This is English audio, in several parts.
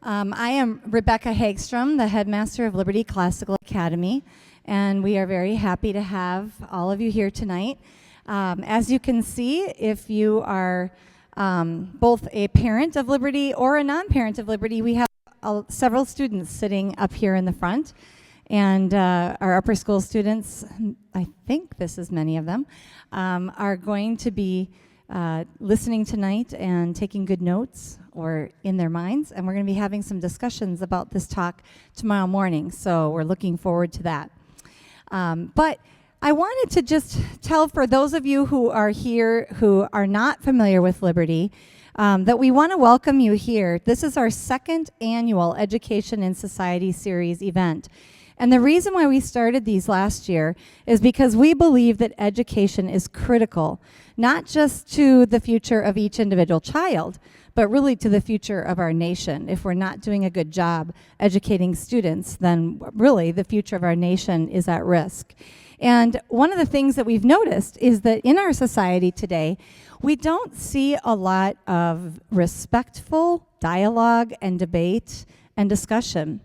I am Rebecca Hagstrom, the headmaster of Liberty Classical Academy, and we are very happy to have all of you here tonight. As you can see, if you are both a parent of Liberty or a non-parent of Liberty, we have several students sitting up here in the front, and our upper school students, I think this is many of them, are going to be listening tonight and taking good notes or in their minds, and we're going to be having some discussions about this talk tomorrow morning, so we're looking forward to that. But I wanted to just tell, for those of you who are here who are not familiar with Liberty, that we want to welcome you here. This is our second annual Education in Society Series event. And the reason why we started these last year is because we believe that education is critical, not just to the future of each individual child, but really to the future of our nation. If we're not doing a good job educating students, then really the future of our nation is at risk. And one of the things that we've noticed is that in our society today, we don't see a lot of respectful dialogue and debate and discussion.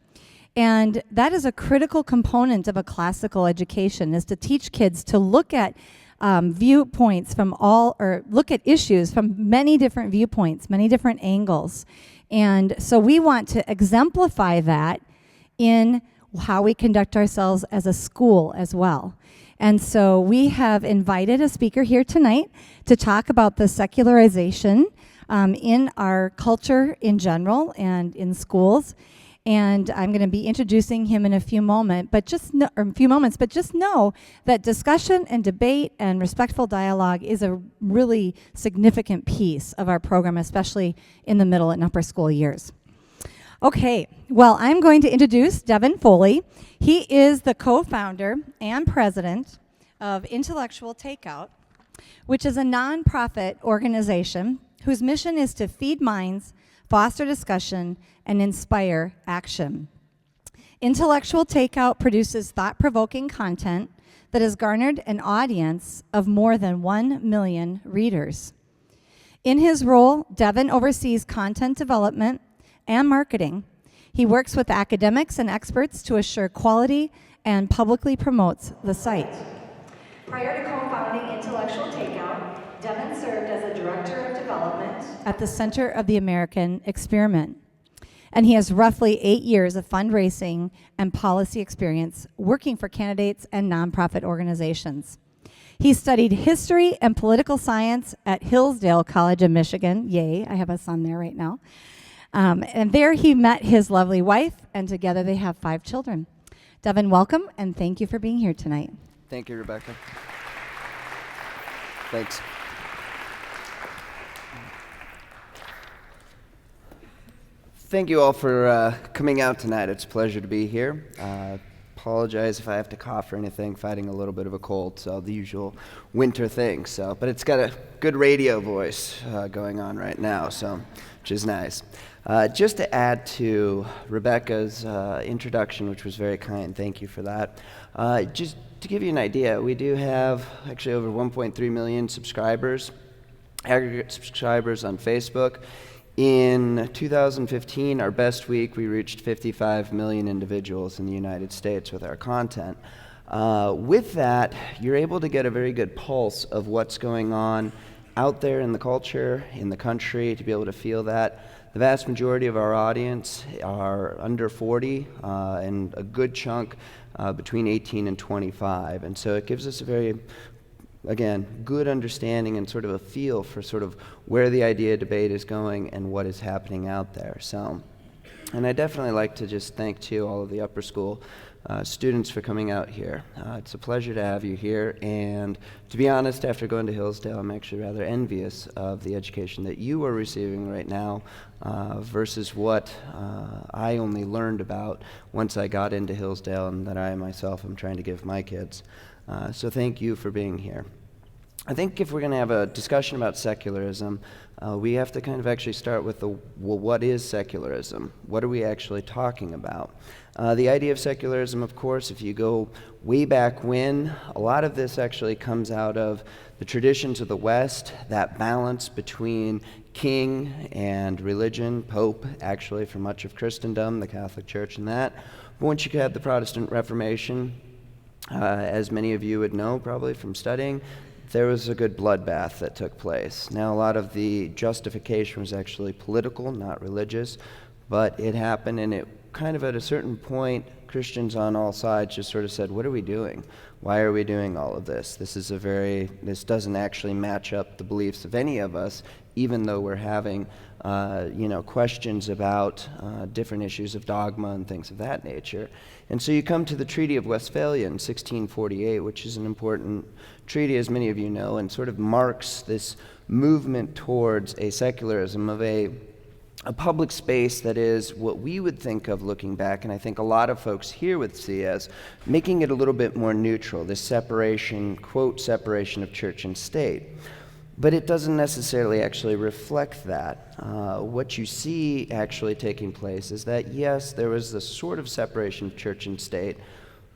And that is a critical component of a classical education, is to teach kids to look at viewpoints from look at issues from many different viewpoints, many different angles. And so we want to exemplify that in how we conduct ourselves as a school as well. And so we have invited a speaker here tonight to talk about the secularization in our culture in general and in schools. And I'm going to be introducing him in a few moments, but just know that discussion and debate and respectful dialogue is a really significant piece of our program, especially in the middle and upper school years. Okay, well, I'm going to introduce Devin Foley. He is the co-founder and president of Intellectual Takeout, which is a nonprofit organization whose mission is to feed minds, foster discussion, and inspire action. Intellectual Takeout produces thought-provoking content that has garnered an audience of more than 1 million readers. In his role, Devin oversees content development and marketing. He works with academics and experts to assure quality and publicly promotes the site. Prior to co-founding Intellectual Takeout, Devin served as a director of development at the Center of the American Experiment. And he has roughly 8 years of fundraising and policy experience working for candidates and nonprofit organizations. He studied history and political science at Hillsdale College of Michigan. Yay, I have a son there right now. And there he met his lovely wife, and together they have 5 children. Devin, welcome, and thank you for being here tonight. Thank you, Rebecca. Thanks. Thank you all for coming out tonight. It's a pleasure to be here. Apologize if I have to cough or anything, fighting a little bit of a cold, so the usual winter thing. But it's got a good radio voice going on right now, which is nice. Just to add to Rebecca's introduction, which was very kind, thank you for that. Just to give you an idea, we do have actually over 1.3 million subscribers, aggregate subscribers on Facebook. In 2015, our best week, we reached 55 million individuals in the United States with our content. With that, you're able to get a very good pulse of what's going on out there in the culture, in the country, to be able to feel that. The vast majority of our audience are under 40, and a good chunk between 18 and 25. And so it gives us a very, again, good understanding and sort of a feel for sort of where the idea debate is going and what is happening out there. And I definitely like to just thank, too, all of the upper school students for coming out here. It's a pleasure to have you here, and to be honest, after going to Hillsdale, I'm actually rather envious of the education that you are receiving right now versus what I only learned about once I got into Hillsdale and that I myself am trying to give my kids. So thank you for being here. I think if we're going to have a discussion about secularism, we have to kind of actually start with what is secularism? What are we actually talking about? The idea of secularism, of course, if you go way back when, a lot of this actually comes out of the traditions of the West, that balance between king and religion, pope, actually, for much of Christendom, the Catholic Church and that. But once you had the Protestant Reformation, as many of you would know probably from studying, there was a good bloodbath that took place. Now, a lot of the justification was actually political, not religious, but it happened, and it kind of at a certain point, Christians on all sides just sort of said, what are we doing? Why are we doing all of this? This doesn't actually match up the beliefs of any of us, even though we're having, questions about different issues of dogma and things of that nature. And so you come to the Treaty of Westphalia in 1648, which is an important treaty, as many of you know, and sort of marks this movement towards a secularism of a public space that is what we would think of looking back, and I think a lot of folks here would see as making it a little bit more neutral, this separation, quote, separation of church and state. But it doesn't necessarily actually reflect that. What you see actually taking place is that, yes, there was this sort of separation of church and state,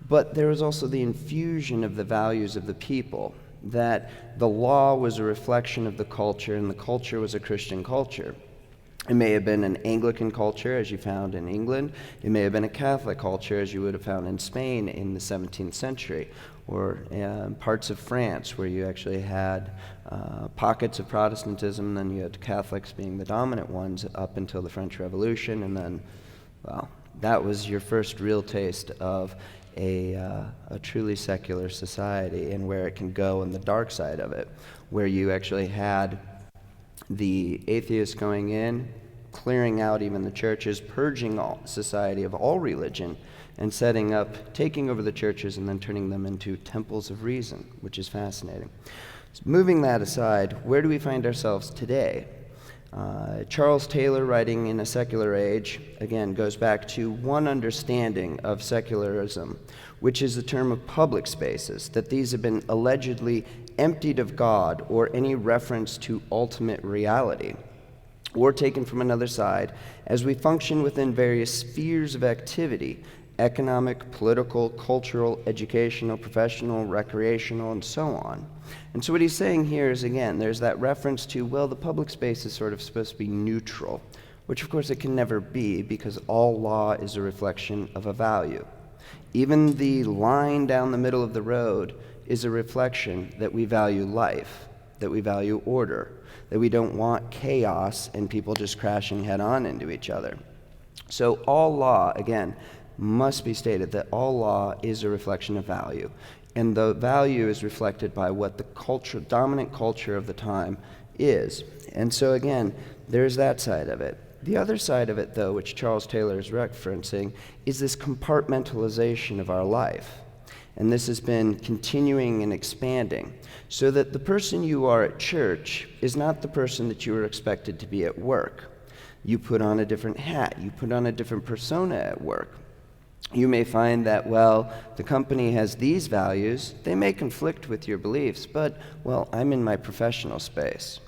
but there was also the infusion of the values of the people, that the law was a reflection of the culture, and the culture was a Christian culture. It may have been an Anglican culture, as you found in England. It may have been a Catholic culture, as you would have found in Spain in the 17th century, or parts of France, where you actually had pockets of Protestantism, and then you had Catholics being the dominant ones up until the French Revolution, and then, well, that was your first real taste of a truly secular society and where it can go and the dark side of it, where you actually had the atheists going in, clearing out even the churches, purging all society of all religion, and taking over the churches and then turning them into temples of reason, which is fascinating. So moving that aside, where do we find ourselves today? Charles Taylor, writing in A Secular Age, again, goes back to one understanding of secularism, which is the term of public spaces, that these have been allegedly emptied of God or any reference to ultimate reality, or taken from another side, as we function within various spheres of activity, economic, political, cultural, educational, professional, recreational, and so on. And so what he's saying here is, again, there's that reference to, well, the public space is sort of supposed to be neutral, which of course it can never be, because all law is a reflection of a value. Even the line down the middle of the road is a reflection that we value life, that we value order, that we don't want chaos and people just crashing head on into each other. So all law, again, must be stated that all law is a reflection of value, and the value is reflected by what the dominant culture of the time is. And so again, there's that side of it. The other side of it, though, which Charles Taylor is referencing, is this compartmentalization of our life. And this has been continuing and expanding, so that the person you are at church is not the person that you are expected to be at work. You put on a different hat, you put on a different persona at work. You may find that, well, the company has these values, they may conflict with your beliefs, but, well, I'm in my professional space.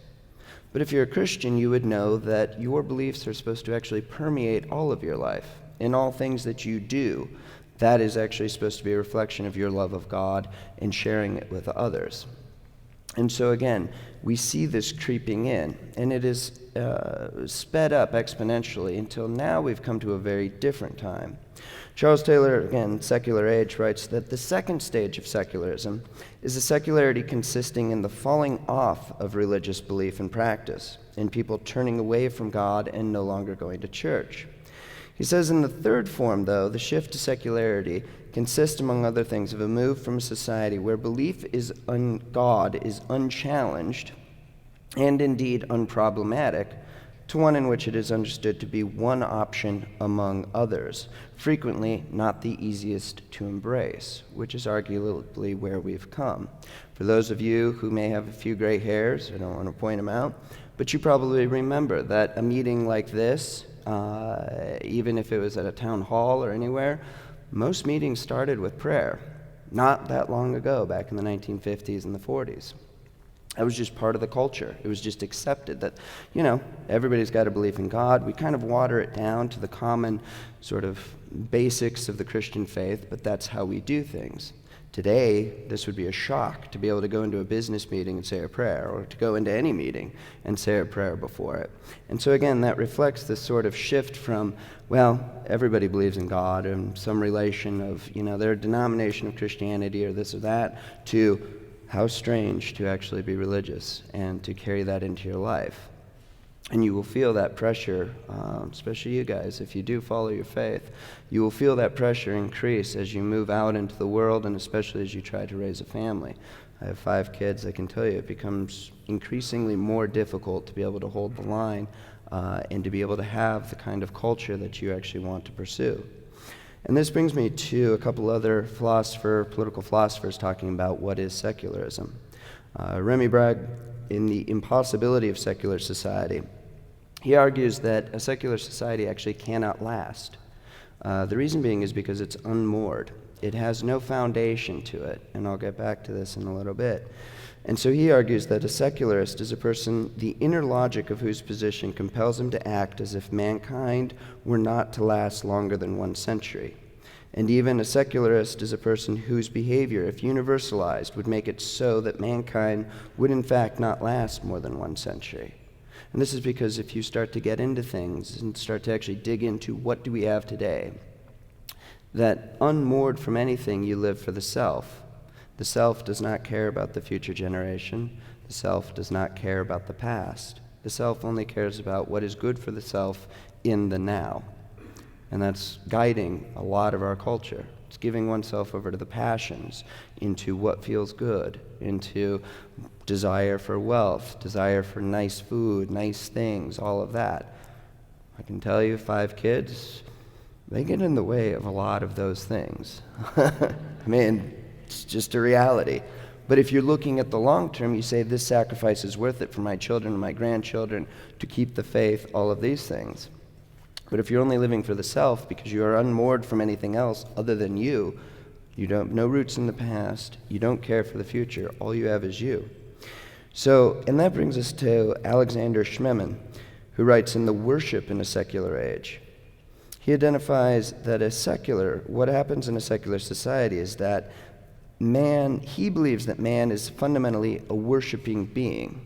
But if you're a Christian, you would know that your beliefs are supposed to actually permeate all of your life. In all things that you do, that is actually supposed to be a reflection of your love of God and sharing it with others. And so again, we see this creeping in, and it is sped up exponentially until now we've come to a very different time. Charles Taylor, again, Secular Age, writes that the second stage of secularism is a secularity consisting in the falling off of religious belief and practice, in people turning away from God and no longer going to church. He says in the third form, though, the shift to secularity consists, among other things, of a move from a society where belief in God is unchallenged and indeed unproblematic, to one in which it is understood to be one option among others, frequently not the easiest to embrace, which is arguably where we've come. For those of you who may have a few gray hairs, I don't want to point them out, but you probably remember that a meeting like this, even if it was at a town hall or anywhere, most meetings started with prayer. Not that long ago, back in the 1950s and the 40s. That was just part of the culture. It was just accepted that, everybody's got a belief in God. We kind of water it down to the common sort of basics of the Christian faith, but that's how we do things. Today, this would be a shock to be able to go into a business meeting and say a prayer, or to go into any meeting and say a prayer before it. And so again, that reflects this sort of shift from, well, everybody believes in God and some relation of, their denomination of Christianity or this or that, to how strange to actually be religious and to carry that into your life. And you will feel that pressure, especially you guys, if you do follow your faith, you will feel that pressure increase as you move out into the world, and especially as you try to raise a family. I have 5 kids. I can tell you it becomes increasingly more difficult to be able to hold the line and to be able to have the kind of culture that you actually want to pursue. And this brings me to a couple other political philosophers talking about what is secularism. Remy Bragg, in The Impossibility of Secular Society, he argues that a secular society actually cannot last. The reason being is because it's unmoored. It has no foundation to it, and I'll get back to this in a little bit. And so he argues that a secularist is a person the inner logic of whose position compels him to act as if mankind were not to last longer than 1 century. And even a secularist is a person whose behavior, if universalized, would make it so that mankind would in fact not last more than 1 century. And this is because if you start to get into things and start to actually dig into what do we have today, that unmoored from anything, you live for the self. The self does not care about the future generation. The self does not care about the past. The self only cares about what is good for the self in the now. And that's guiding a lot of our culture. It's giving oneself over to the passions, into what feels good, into desire for wealth, desire for nice food, nice things, all of that. I can tell you 5 kids, they get in the way of a lot of those things. I mean, it's just a reality. But if you're looking at the long term, you say this sacrifice is worth it for my children and my grandchildren to keep the faith, all of these things. But if you're only living for the self because you are unmoored from anything else other than you don't no roots in the past, you don't care for the future, all you have is you. So, and that brings us to Alexander Schmemann, who writes in The Worship in a Secular Age. He identifies that what happens in a secular society is that he believes that man is fundamentally a worshiping being.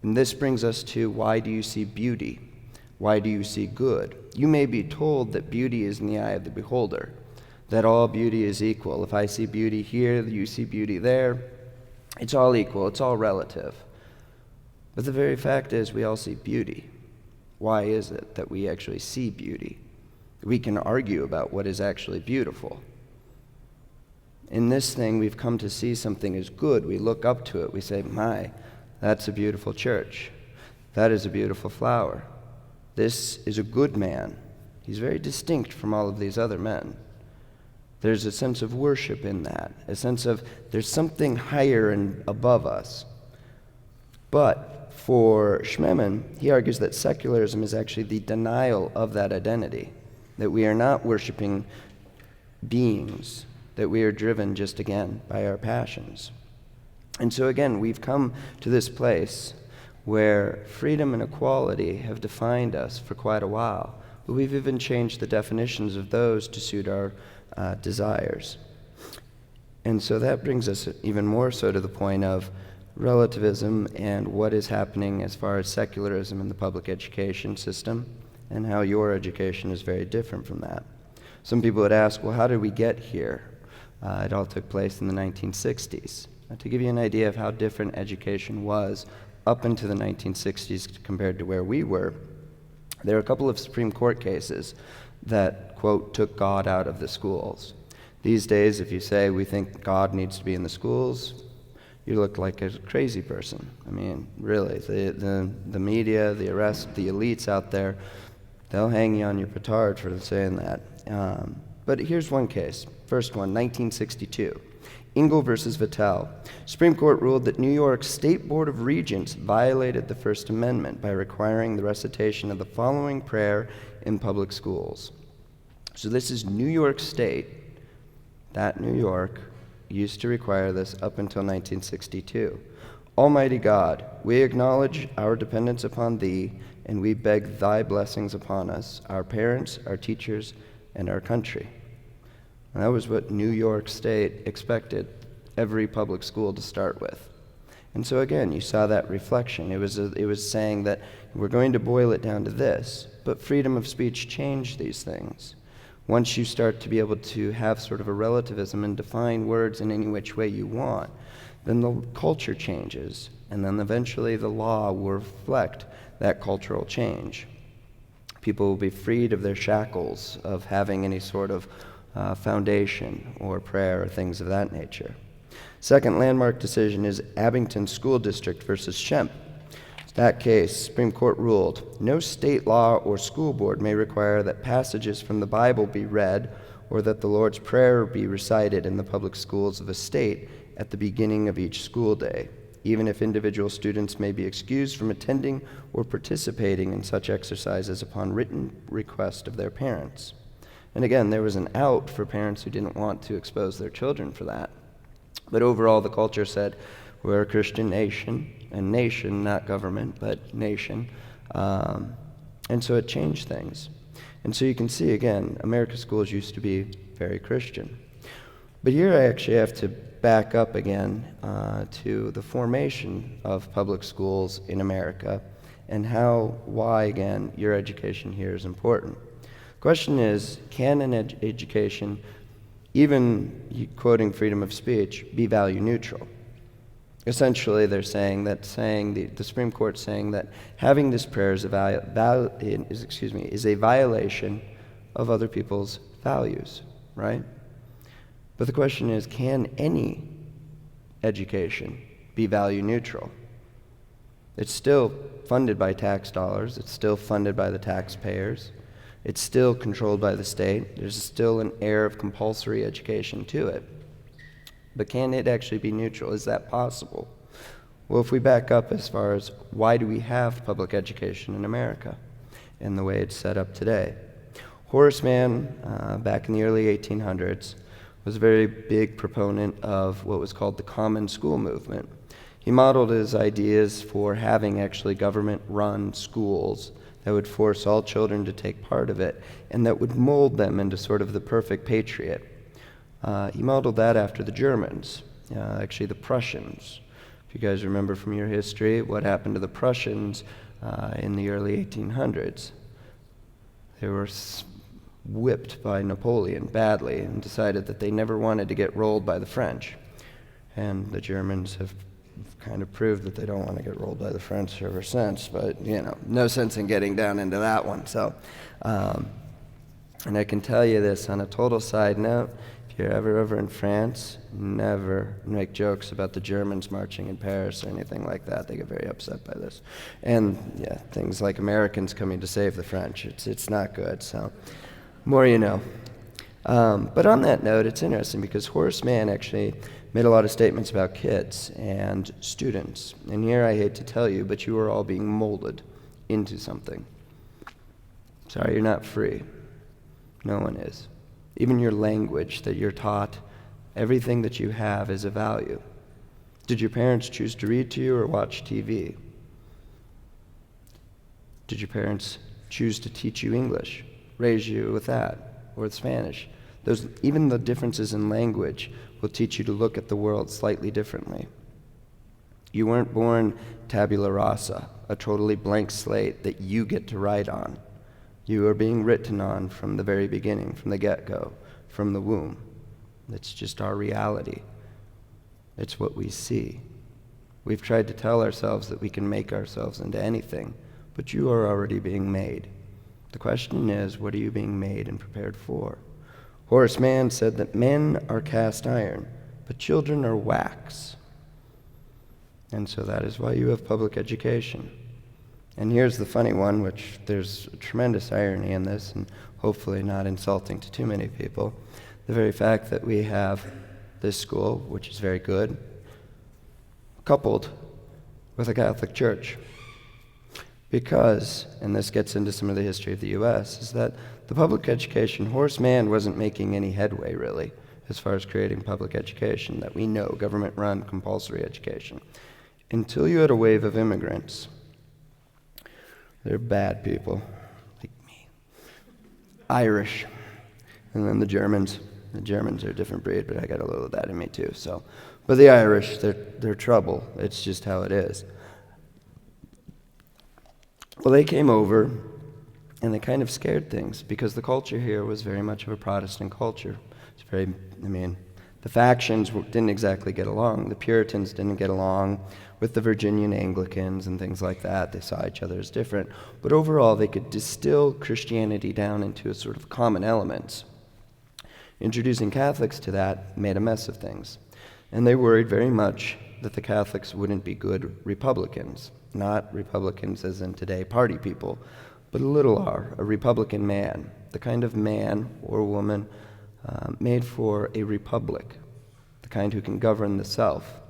And this brings us to, why do you see beauty? Why do you see good? You may be told that beauty is in the eye of the beholder, that all beauty is equal. If I see beauty here, you see beauty there, it's all equal, it's all relative. But the very fact is we all see beauty. Why is it that we actually see beauty? We can argue about what is actually beautiful. In this thing, we've come to see something as good. We look up to it. We say, my, that's a beautiful church. That is a beautiful flower. This is a good man. He's very distinct from all of these other men. There's a sense of worship in that, a sense of there's something higher and above us. But for Schmemann, he argues that secularism is actually the denial of that identity, that we are not worshiping beings, that we are driven just again by our passions. And so again, we've come to this place where freedom and equality have defined us for quite a while, but we've even changed the definitions of those to suit our desires. And so that brings us even more so to the point of relativism and what is happening as far as secularism in the public education system, and how your education is very different from that. Some people would ask, well, how did we get here? It all took place in the 1960s. To give you an idea of how different education was up into the 1960s compared to where we were, there are a couple of Supreme Court cases that, quote, took God out of the schools. These days, if you say we think God needs to be in the schools, you look like a crazy person. I mean, really, the media, the elites out there, they'll hang you on your petard for saying that. But here's one case. First one, 1962. Ingle versus Vattel. Supreme Court ruled that New York's State Board of Regents violated the First Amendment by requiring the recitation of the following prayer in public schools. So this is New York State. That New York used to require this up until 1962. Almighty God, we acknowledge our dependence upon Thee, and we beg Thy blessings upon us, our parents, our teachers, and our country. And that was what New York State expected every public school to start with. And so again, you saw that reflection. It was saying that we're going to boil it down to this, but freedom of speech changed these things. Once you start to be able to have sort of a relativism and define words in any which way you want, then the culture changes, and then eventually the law will reflect that cultural change. People will be freed of their shackles of having any sort of foundation or prayer or things of that nature. Second landmark decision is Abington School District versus Shemp. In that case, Supreme Court ruled, no state law or school board may require that passages from the Bible be read or that the Lord's Prayer be recited in the public schools of a state at the beginning of each school day, even if individual students may be excused from attending or participating in such exercises upon written request of their parents. And again, there was an out for parents who didn't want to expose their children for that. But overall, the culture said, we're a Christian nation, and nation, not government, but nation. And so it changed things. And so you can see, again, America's schools used to be very Christian. But here I actually have to back up again to the formation of public schools in America and why, again, your education here is important. The question is, can an education, even quoting freedom of speech, be value neutral? Essentially, they're saying that the Supreme Court saying that having this prayer is a violation of other people's values, right? But the question is, can any education be value neutral? It's still funded by tax dollars. It's still funded by the taxpayers. It's still controlled by the state. There's still an air of compulsory education to it. But can it actually be neutral? Is that possible? Well, if we back up as far as why do we have public education in America and the way it's set up today? Horace Mann, back in the early 1800s, was a very big proponent of what was called the common school movement. He modeled his ideas for having actually government-run schools that would force all children to take part of it and that would mold them into sort of the perfect patriot. He modeled that after the Germans, actually the Prussians. If you guys remember from your history, what happened to the Prussians in the early 1800s? They were whipped by Napoleon badly and decided that they never wanted to get rolled by the French. And the Germans have kind of proved that they don't want to get rolled by the French ever since, but, no sense in getting down into that one. So, and I can tell you this on a total side note, if you're ever over in France, never make jokes about the Germans marching in Paris or anything like that. They get very upset by this. And, things like Americans coming to save the French. It's not good, so more you know. But on that note, it's interesting because Horace Mann actually made a lot of statements about kids and students. And here I hate to tell you, but you are all being molded into something. Sorry, you're not free. No one is. Even your language that you're taught, everything that you have is a value. Did your parents choose to read to you or watch TV? Did your parents choose to teach you English, raise you with that, or with Spanish? Even the differences in language will teach you to look at the world slightly differently. You weren't born tabula rasa, a totally blank slate that you get to write on. You are being written on from the very beginning, from the get-go, from the womb. It's just our reality. It's what we see. We've tried to tell ourselves that we can make ourselves into anything, but you are already being made. The question is, what are you being made and prepared for? Horace Mann said that men are cast iron, but children are wax. And so that is why you have public education. And here's the funny one, which there's a tremendous irony in this, and hopefully not insulting to too many people. The very fact that we have this school, which is very good, coupled with a Catholic Church. Because, and this gets into some of the history of the U.S., is that the public education, Horace Mann wasn't making any headway, really, as far as creating public education that we know, government-run compulsory education, until you had a wave of immigrants. They're bad people, like me. Irish, and then the Germans, The Germans are a different breed, but I got a little of that in me too. So, but the Irish, they're trouble. It's just how it is. Well, they came over, and they kind of scared things because the culture here was very much of a Protestant culture. It's very, the factions didn't exactly get along. The Puritans didn't get along with the Virginian Anglicans and things like that. They saw each other as different. But overall, they could distill Christianity down into a sort of common elements. Introducing Catholics to that made a mess of things. And they worried very much that the Catholics wouldn't be good Republicans. Not Republicans as in today, party people, but a little r, a Republican man, the kind of man or woman made for a republic, the kind who can govern the self.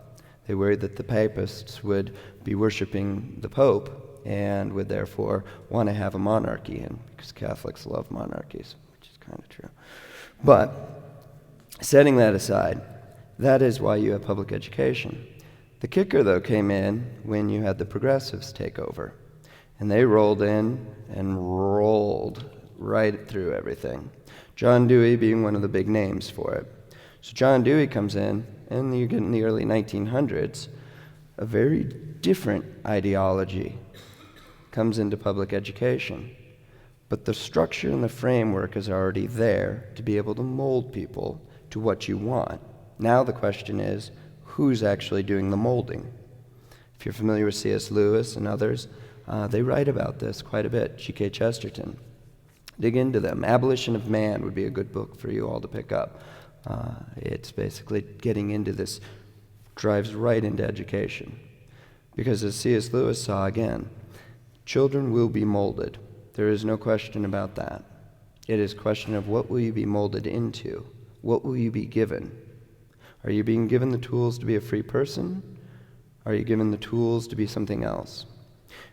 They worried that the papists would be worshiping the Pope and would therefore want to have a monarchy, and because Catholics love monarchies, which is kind of true. But setting that aside, that is why you have public education. The kicker, though, came in when you had the progressives take over, and they rolled in and rolled right through everything. John Dewey being one of the big names for it. So John Dewey comes in, and you get in the early 1900s, a very different ideology comes into public education. But the structure and the framework is already there to be able to mold people to what you want. Now the question is, who's actually doing the molding? If you're familiar with C.S. Lewis and others, they write about this quite a bit. G.K. Chesterton. Dig into them. Abolition of Man would be a good book for you all to pick up. It's basically getting into this, drives right into education. Because as C.S. Lewis saw again, children will be molded. There is no question about that. It is a question of what will you be molded into? What will you be given? Are you being given the tools to be a free person? Are you given the tools to be something else?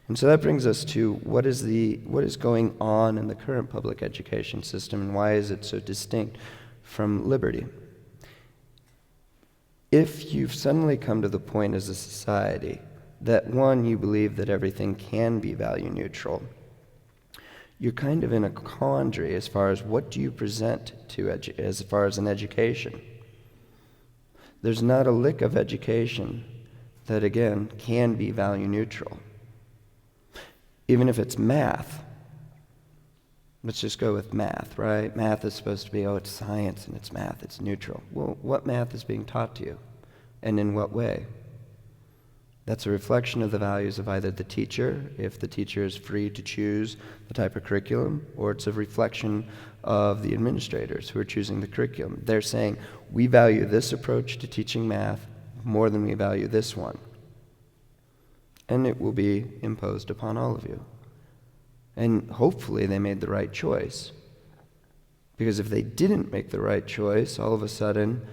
And so that brings us to what is going on in the current public education system and why is it so distinct from liberty? If you've suddenly come to the point as a society that, one, you believe that everything can be value neutral, you're kind of in a quandary as far as what do you present to as far as an education. There's not a lick of education that, again, can be value neutral. Even if it's math. Let's just go with math, right? Math is supposed to be, it's science and it's math, it's neutral. Well, what math is being taught to you? And in what way? That's a reflection of the values of either the teacher, if the teacher is free to choose the type of curriculum, or it's a reflection of the administrators who are choosing the curriculum. They're saying, we value this approach to teaching math more than we value this one. And it will be imposed upon all of you. And hopefully they made the right choice. Because if they didn't make the right choice, all of a sudden,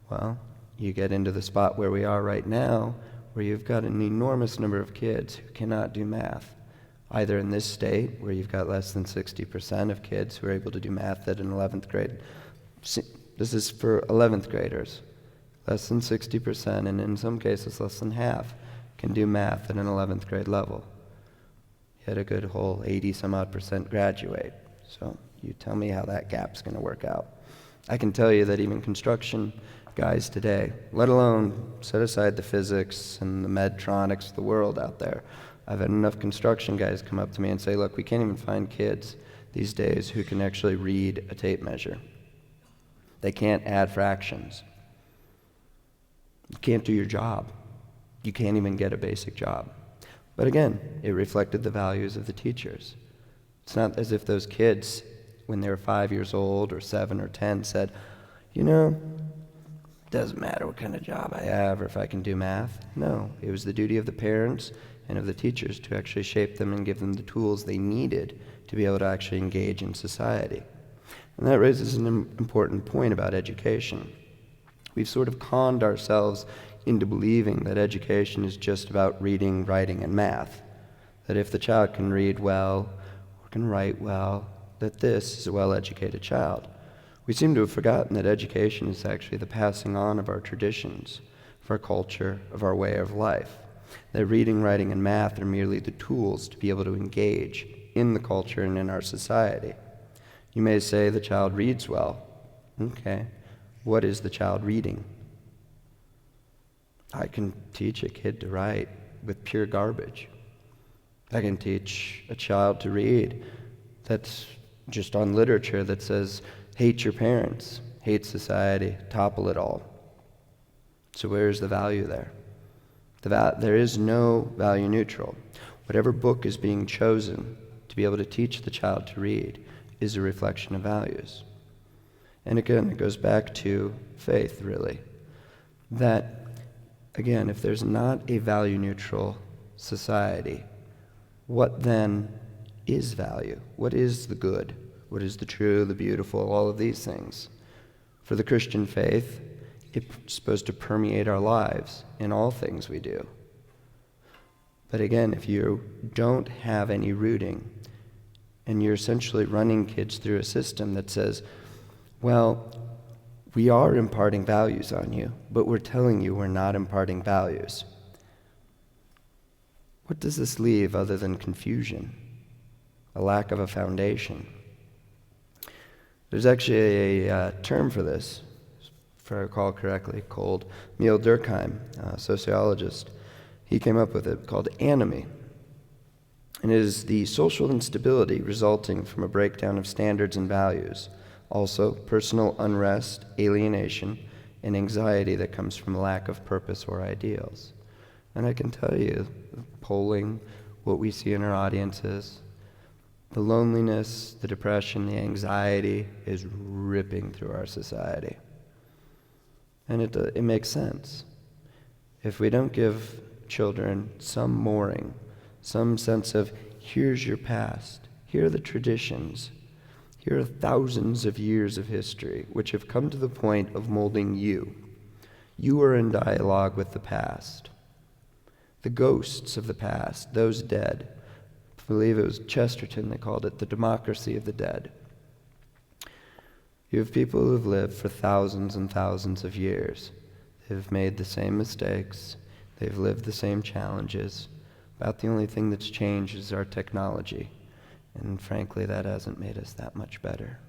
well, you get into the spot where we are right now, where you've got an enormous number of kids who cannot do math. Either in this state, where you've got less than 60% of kids who are able to do math at an 11th grade. This is for 11th graders. Less than 60%, and in some cases less than half, can do math at an 11th grade level. Yet a good whole 80-some-odd% graduate. So you tell me how that gap's going to work out. I can tell you that even construction guys today, let alone set aside the physics and the medtronics of the world out there, I've had enough construction guys come up to me and say, look, we can't even find kids these days who can actually read a tape measure. They can't add fractions. You can't do your job. You can't even get a basic job. But again, it reflected the values of the teachers. It's not as if those kids, when they were 5 years old or 7 or 10, said, doesn't matter what kind of job I have or if I can do math. No, it was the duty of the parents and of the teachers to actually shape them and give them the tools they needed to be able to actually engage in society. And that raises an important point about education. We've sort of conned ourselves into believing that education is just about reading, writing, and math. That if the child can read well or can write well, that this is a well-educated child. We seem to have forgotten that education is actually the passing on of our traditions, of our culture, of our way of life. That reading, writing, and math are merely the tools to be able to engage in the culture and in our society. You may say the child reads well. Okay. What is the child reading? I can teach a kid to write with pure garbage. I can teach a child to read that's just on literature that says, hate your parents, hate society, topple it all. So where's the value there? There is no value neutral. Whatever book is being chosen to be able to teach the child to read is a reflection of values. And again, it goes back to faith, really. That, again, if there's not a value neutral society, what then is value? What is the good? What is the true, the beautiful, all of these things? For the Christian faith, it's supposed to permeate our lives in all things we do. But again, if you don't have any rooting, and you're essentially running kids through a system that says, well, we are imparting values on you, but we're telling you we're not imparting values. What does this leave other than confusion? A lack of a foundation. There's actually a term for this, if I recall correctly, called Emil Durkheim, a sociologist. He came up with it called anomie. And it is the social instability resulting from a breakdown of standards and values. Also, personal unrest, alienation, and anxiety that comes from lack of purpose or ideals. And I can tell you, polling, what we see in our audiences, the loneliness, the depression, the anxiety is ripping through our society. And it makes sense. If we don't give children some mooring, some sense of, here's your past, here are the traditions, here are thousands of years of history which have come to the point of molding you. You are in dialogue with the past. The ghosts of the past, those dead. I believe it was Chesterton that called it the democracy of the dead. You have people who have lived for thousands and thousands of years. They've made the same mistakes. They've lived the same challenges. About the only thing that's changed is our technology. And frankly, that hasn't made us that much better.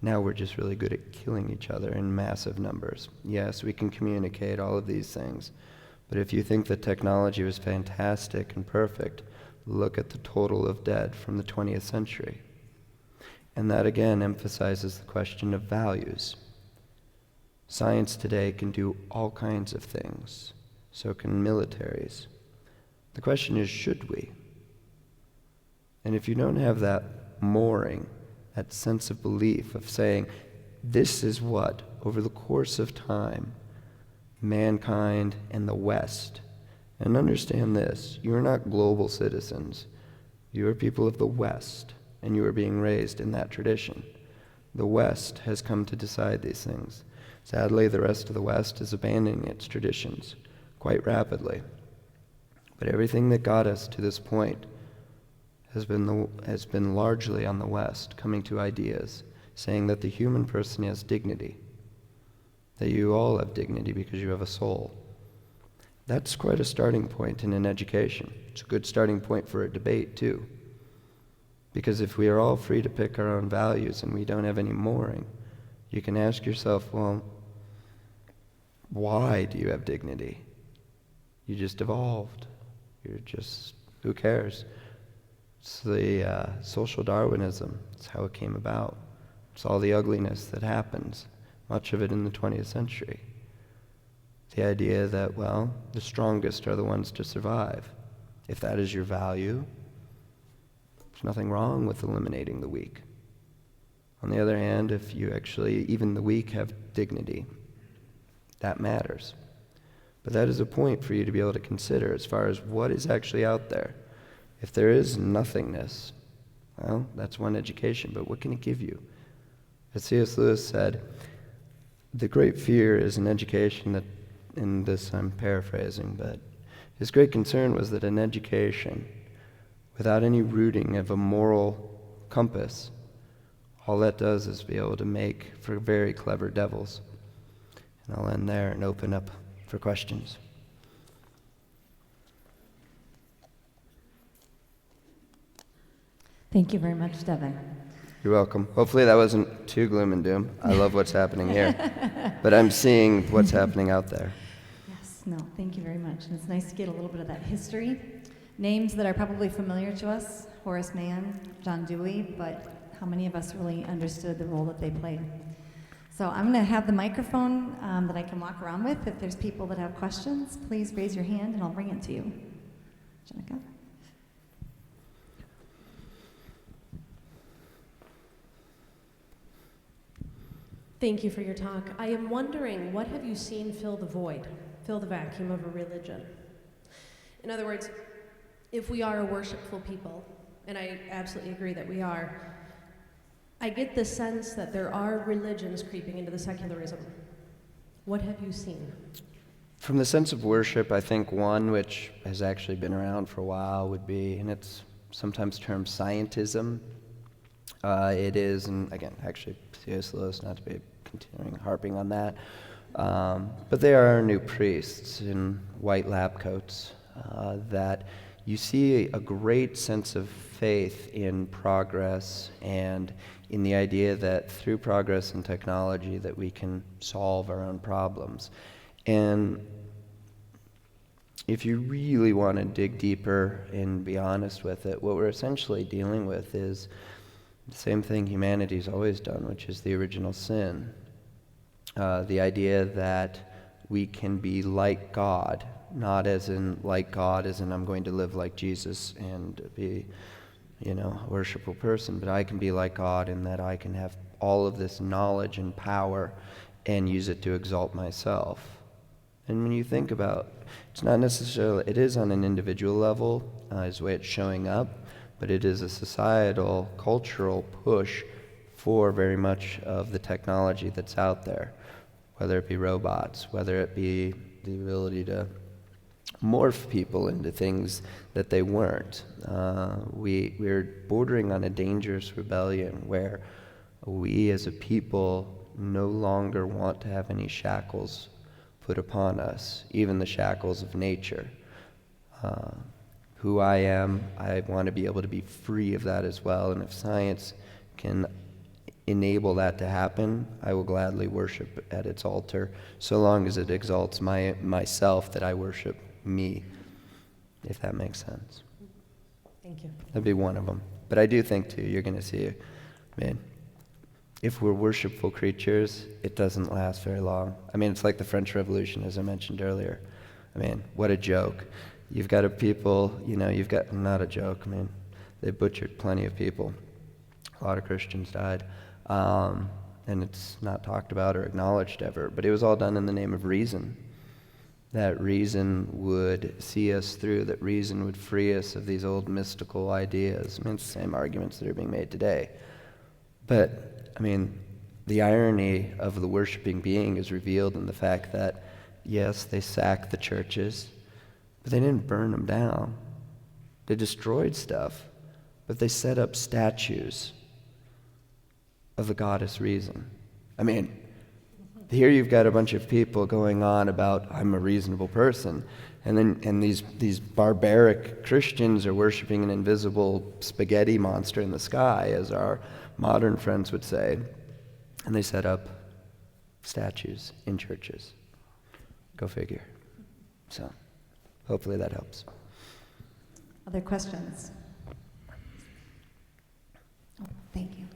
Now we're just really good at killing each other in massive numbers. Yes, we can communicate, all of these things. But if you think that technology was fantastic and perfect, look at the total of dead from the 20th century. And that again emphasizes the question of values. Science today can do all kinds of things. So can militaries. The question is, should we? And if you don't have that mooring, that sense of belief of saying, this is what, over the course of time, mankind and the West, and understand this, you are not global citizens. You are people of the West, and you are being raised in that tradition. The West has come to decide these things. Sadly, the rest of the West is abandoning its traditions quite rapidly. But everything that got us to this point has been largely on the West, coming to ideas, saying that the human person has dignity, that you all have dignity because you have a soul. That's quite a starting point in an education. It's a good starting point for a debate, too. Because if we are all free to pick our own values and we don't have any mooring, you can ask yourself, well, why do you have dignity? You just evolved. Who cares? It's the social Darwinism. It's how it came about. It's all the ugliness that happens, much of it in the 20th century. The idea that, well, the strongest are the ones to survive. If that is your value, there's nothing wrong with eliminating the weak. On the other hand, if you actually, even the weak have dignity, that matters. But that is a point for you to be able to consider as far as what is actually out there. If there is nothingness, well, that's one education, but what can it give you? As C.S. Lewis said, the great fear is an education that, in this I'm paraphrasing, but his great concern was that an education without any rooting of a moral compass, all that does is be able to make for very clever devils. And I'll end there and open up for questions. Thank you very much, Devin. You're welcome. Hopefully that wasn't too gloom and doom. I love what's happening here. But I'm seeing what's happening out there. Yes, no, thank you very much. And it's nice to get a little bit of that history. Names that are probably familiar to us, Horace Mann, John Dewey, but how many of us really understood the role that they played? So I'm going to have the microphone that I can walk around with. If there's people that have questions, please raise your hand and I'll bring it to you. Jenica? Thank you for your talk. I am wondering, what have you seen fill the void, fill the vacuum of a religion? In other words, if we are a worshipful people, and I absolutely agree that we are, I get the sense that there are religions creeping into the secularism. What have you seen? From the sense of worship, I think one which has actually been around for a while would be, and it's sometimes termed scientism. It is, and again, actually, C.S. Lewis, not to be continuing harping on that, but there are new priests in white lab coats that you see a great sense of faith in progress and in the idea that through progress and technology that we can solve our own problems. And if you really want to dig deeper and be honest with it, what we're essentially dealing with is the same thing humanity's always done, which is the original sin. The idea that we can be like God, not as in like God as in I'm going to live like Jesus and be, a worshipful person, but I can be like God in that I can have all of this knowledge and power and use it to exalt myself. And when you think about, it's not necessarily, it is on an individual level, is the way it's showing up, but it is a societal, cultural push for very much of the technology that's out there, whether it be robots, whether it be the ability to morph people into things that they weren't. We're bordering on a dangerous rebellion where we as a people no longer want to have any shackles put upon us, even the shackles of nature. Who I am, I want to be able to be free of that as well, and if science can enable that to happen, I will gladly worship at its altar, so long as it exalts myself that I worship me, if that makes sense. Thank you. That'd be one of them. But I do think, too, you're going to see, if we're worshipful creatures, it doesn't last very long. It's like the French Revolution, as I mentioned earlier. What a joke. You've got not a joke, they butchered plenty of people. A lot of Christians died. And it's not talked about or acknowledged ever, but it was all done in the name of reason. That reason would see us through, that reason would free us of these old mystical ideas. It's the same arguments that are being made today. But, the irony of the worshiping being is revealed in the fact that, yes, they sacked the churches, but they didn't burn them down. They destroyed stuff, but they set up statues of the goddess reason. Here you've got a bunch of people going on about, I'm a reasonable person, and these barbaric Christians are worshiping an invisible spaghetti monster in the sky, as our modern friends would say, and they set up statues in churches. Go figure. So, hopefully that helps. Other questions? Oh, thank you.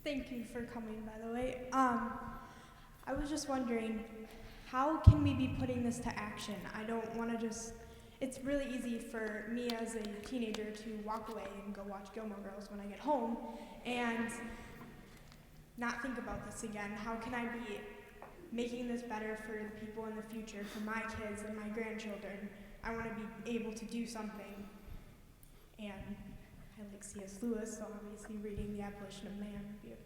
Thank you for coming, by the way. I was just wondering, how can we be putting this to action? I don't want to it's really easy for me as a teenager to walk away and go watch Gilmore Girls when I get home and not think about this again. How can I be making this better for the people in the future, for my kids and my grandchildren? I want to be able to do something. And I like C.S. Lewis, so obviously reading The Abolition of Man would be a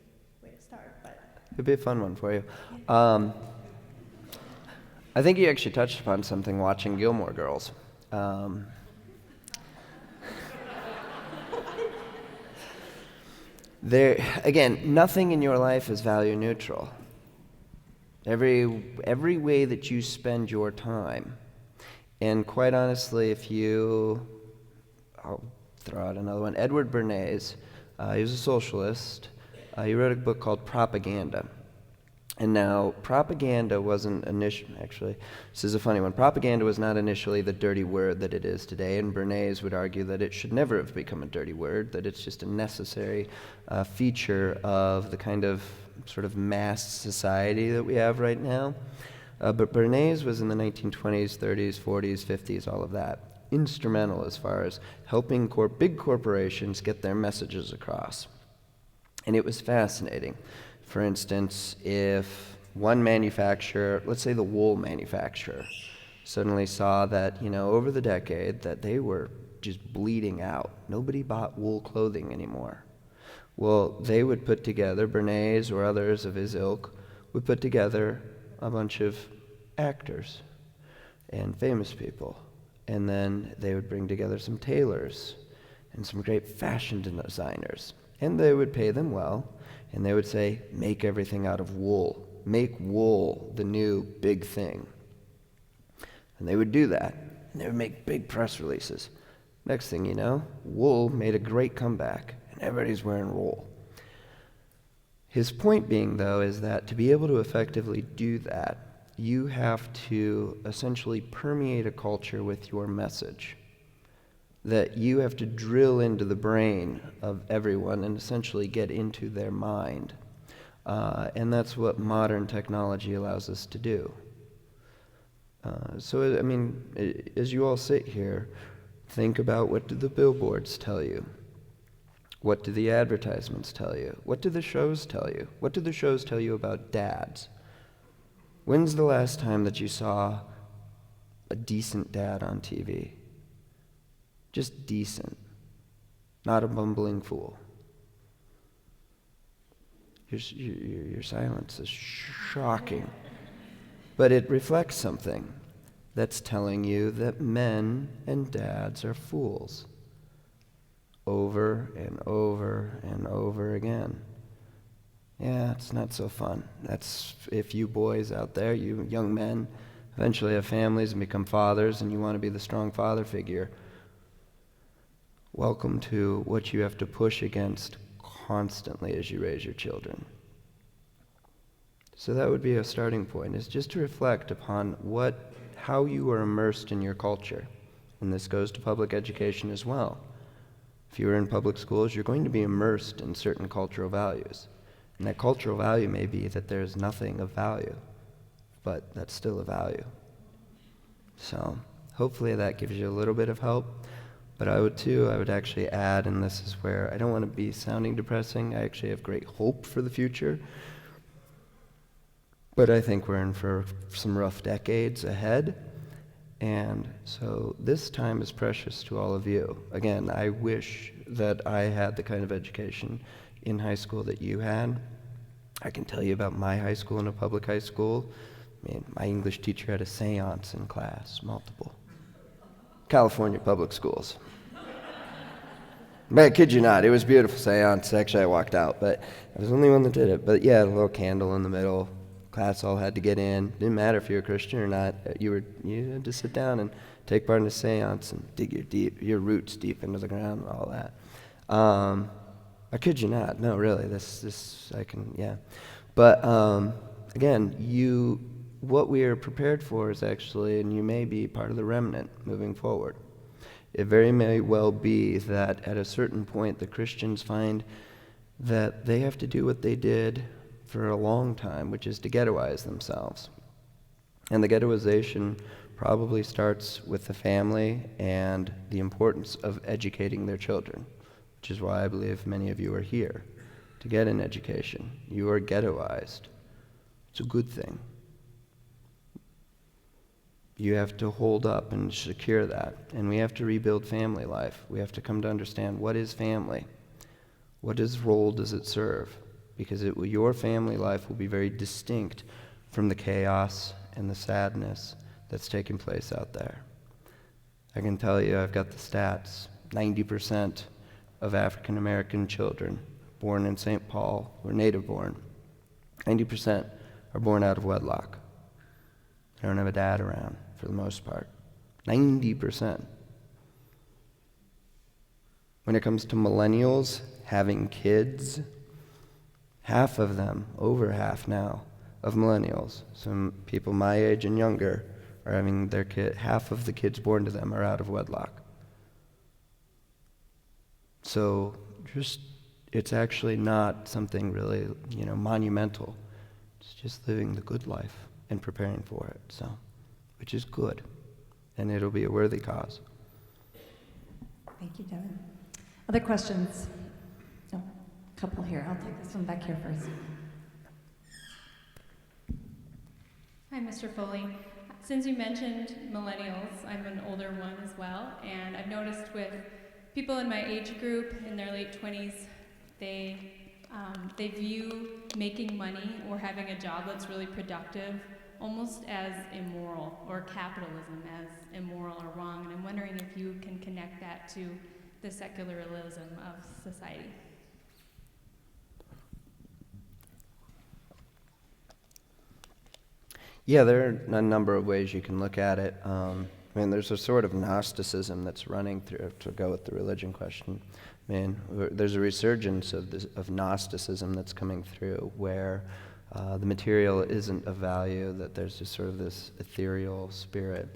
way to start. But it'd be a fun one for you. I think you actually touched upon something watching Gilmore Girls. Again, nothing in your life is value neutral. Every way that you spend your time And quite honestly, I'll throw out another one. Edward Bernays, he was a socialist. He wrote a book called Propaganda. And now, propaganda wasn't actually, this is a funny one. Propaganda was not initially the dirty word that it is today, and Bernays would argue that it should never have become a dirty word, that it's just a necessary feature of the kind of sort of mass society that we have right now. But Bernays was in the 1920s, 30s, 40s, 50s, all of that, instrumental as far as helping big corporations get their messages across. And it was fascinating. For instance, if one manufacturer, let's say the wool manufacturer, suddenly saw that, over the decade that they were just bleeding out. Nobody bought wool clothing anymore. Well, they would put together, Bernays or others of his ilk, would put together a bunch of actors and famous people. And then they would bring together some tailors and some great fashion designers. And they would pay them well. And they would say, make everything out of wool. Make wool the new big thing. And they would do that. And they would make big press releases. Next thing you know, wool made a great comeback. And everybody's wearing wool. His point being, though, is that to be able to effectively do that, you have to essentially permeate a culture with your message. That you have to drill into the brain of everyone and essentially get into their mind. And that's what modern technology allows us to do. So, as you all sit here, think about, what do the billboards tell you? What do the advertisements tell you? What do the shows tell you? What do the shows tell you about dads? When's the last time that you saw a decent dad on TV? Just decent, not a bumbling fool. Your silence is shocking. But it reflects something that's telling you that men and dads are fools. Over and over and over again. Yeah, it's not so fun. That's if you boys out there, you young men, eventually have families and become fathers and you want to be the strong father figure. Welcome to what you have to push against constantly as you raise your children. So that would be a starting point, is just to reflect upon how you are immersed in your culture. And this goes to public education as well. If you are in public schools, you're going to be immersed in certain cultural values. And that cultural value may be that there's nothing of value, but that's still a value. So hopefully that gives you a little bit of help. But I would actually add, and this is where I don't want to be sounding depressing, I actually have great hope for the future. But I think we're in for some rough decades ahead. And so this time is precious to all of you. Again, I wish that I had the kind of education in high school that you had. I can tell you about my high school and a public high school. My English teacher had a seance in class, multiple. California public schools. But I kid you not, it was a beautiful seance. Actually, I walked out, but I was the only one that did it. But yeah, a little candle in the middle. Class all had to get in. Didn't matter if you were a Christian or not. You had to sit down and take part in the seance and dig your roots deep into the ground and all that. I kid you not. No, really. But again, what we are prepared for is actually, and you may be part of the remnant moving forward. It very may well be that at a certain point the Christians find that they have to do what they did for a long time, which is to ghettoize themselves. And the ghettoization probably starts with the family and the importance of educating their children, which is why I believe many of you are here, to get an education. You are ghettoized. It's a good thing. You have to hold up and secure that. And we have to rebuild family life. We have to come to understand, what is family? What role does it serve? Because your family life will be very distinct from the chaos and the sadness that's taking place out there. I can tell you, I've got the stats. 90% of African American children born in St. Paul were native born. 90% are born out of wedlock. They don't have a dad around for the most part. 90%. When it comes to millennials having kids, half of them, over half now, of millennials, some people my age and younger, are having their kid, half of the kids born to them are out of wedlock. So it's actually not something really, monumental. It's just living the good life and preparing for it, so, which is good, and it'll be a worthy cause. Thank you, Devin. Other questions? Oh, a couple here. I'll take this one back here first. Hi, Mr. Foley. Since you mentioned millennials, I'm an older one as well, and I've noticed with people in my age group in their late 20s, they view making money or having a job that's really productive almost as immoral, or capitalism as immoral or wrong, and I'm wondering if you can connect that to the secularism of society. Yeah, there are a number of ways you can look at it. There's a sort of Gnosticism that's running through, to go with the religion question. There's a resurgence of Gnosticism that's coming through, where the material isn't of value, that there's just sort of this ethereal spirit.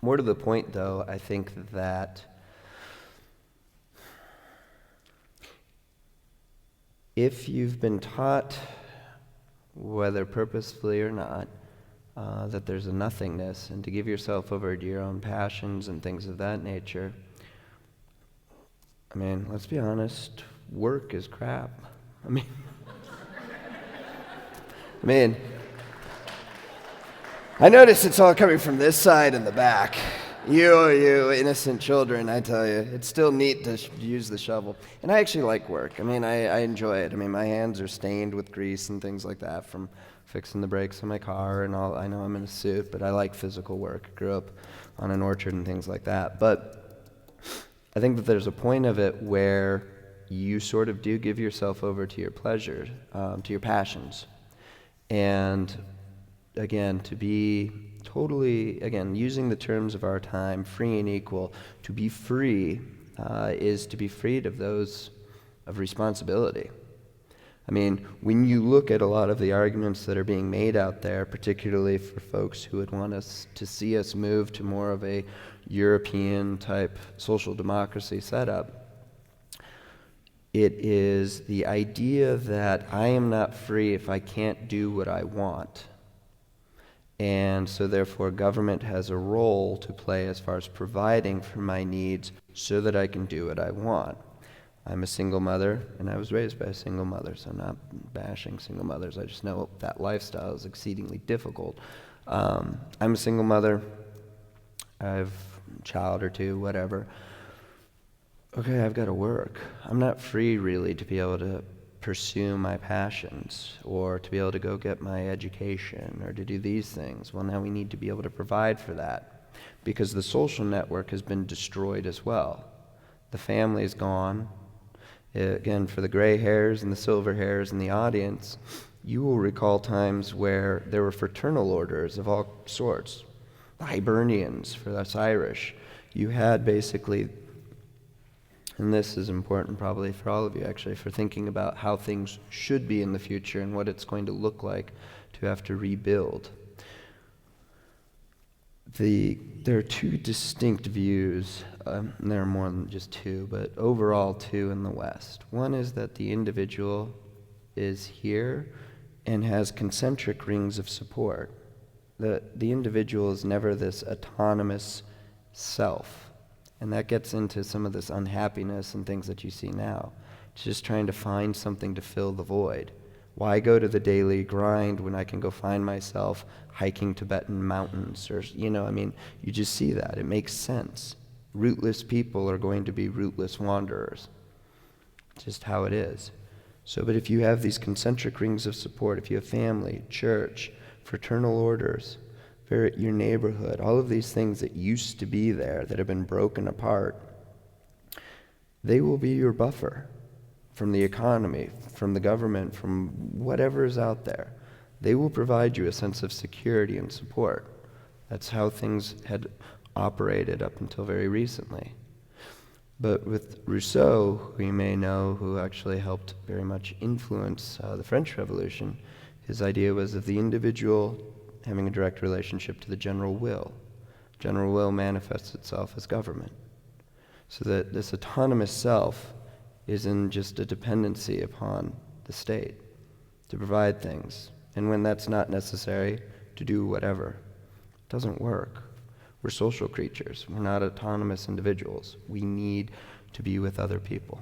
More to the point, though, I think that if you've been taught, whether purposefully or not, that there's a nothingness, and to give yourself over to your own passions and things of that nature, let's be honest, work is crap. I notice it's all coming from this side and the back. You innocent children, I tell you, it's still neat to use the shovel. And I actually like work. I enjoy it. My hands are stained with grease and things like that from fixing the brakes on my car and all. I know I'm in a suit, but I like physical work. Grew up on an orchard and things like that. But I think that there's a point of it where you sort of do give yourself over to your pleasures, to your passions. And again, to be totally, again, using the terms of our time, free and equal, to be free is to be freed of those of responsibility. When you look at a lot of the arguments that are being made out there, particularly for folks who would want us to see us move to more of a European-type social democracy setup, it is the idea that I am not free if I can't do what I want. And so therefore government has a role to play as far as providing for my needs so that I can do what I want. I'm a single mother, and I was raised by a single mother, so I'm not bashing single mothers. I just know that lifestyle is exceedingly difficult. I'm a single mother. I have a child or two, whatever. Okay, I've got to work. I'm not free, really, to be able to pursue my passions or to be able to go get my education or to do these things. Well, now we need to be able to provide for that because the social network has been destroyed as well. The family's gone. Again, for the gray hairs and the silver hairs in the audience, you will recall times where there were fraternal orders of all sorts. The Hibernians, for us Irish. You had basically, and this is important probably for all of you actually, for thinking about how things should be in the future and what it's going to look like to have to rebuild. There are two distinct views, and there are more than just two, but overall two in the West. One is that the individual is here and has concentric rings of support. The individual is never this autonomous self. And that gets into some of this unhappiness and things that you see now. It's just trying to find something to fill the void. Why go to the daily grind when I can go find myself hiking Tibetan mountains? Or, you just see that. It makes sense. Rootless people are going to be rootless wanderers. It's just how it is. But if you have these concentric rings of support, if you have family, church, fraternal orders, your neighborhood, all of these things that used to be there that have been broken apart, they will be your buffer from the economy, from the government, from whatever is out there. They will provide you a sense of security and support. That's how things had operated up until very recently. But with Rousseau, who you may know, who actually helped very much influence the French Revolution, his idea was of the individual having a direct relationship to the general will. General will manifests itself as government. So that this autonomous self isn't just a dependency upon the state to provide things. And when that's not necessary, to do whatever. It doesn't work. We're social creatures. We're not autonomous individuals. We need to be with other people.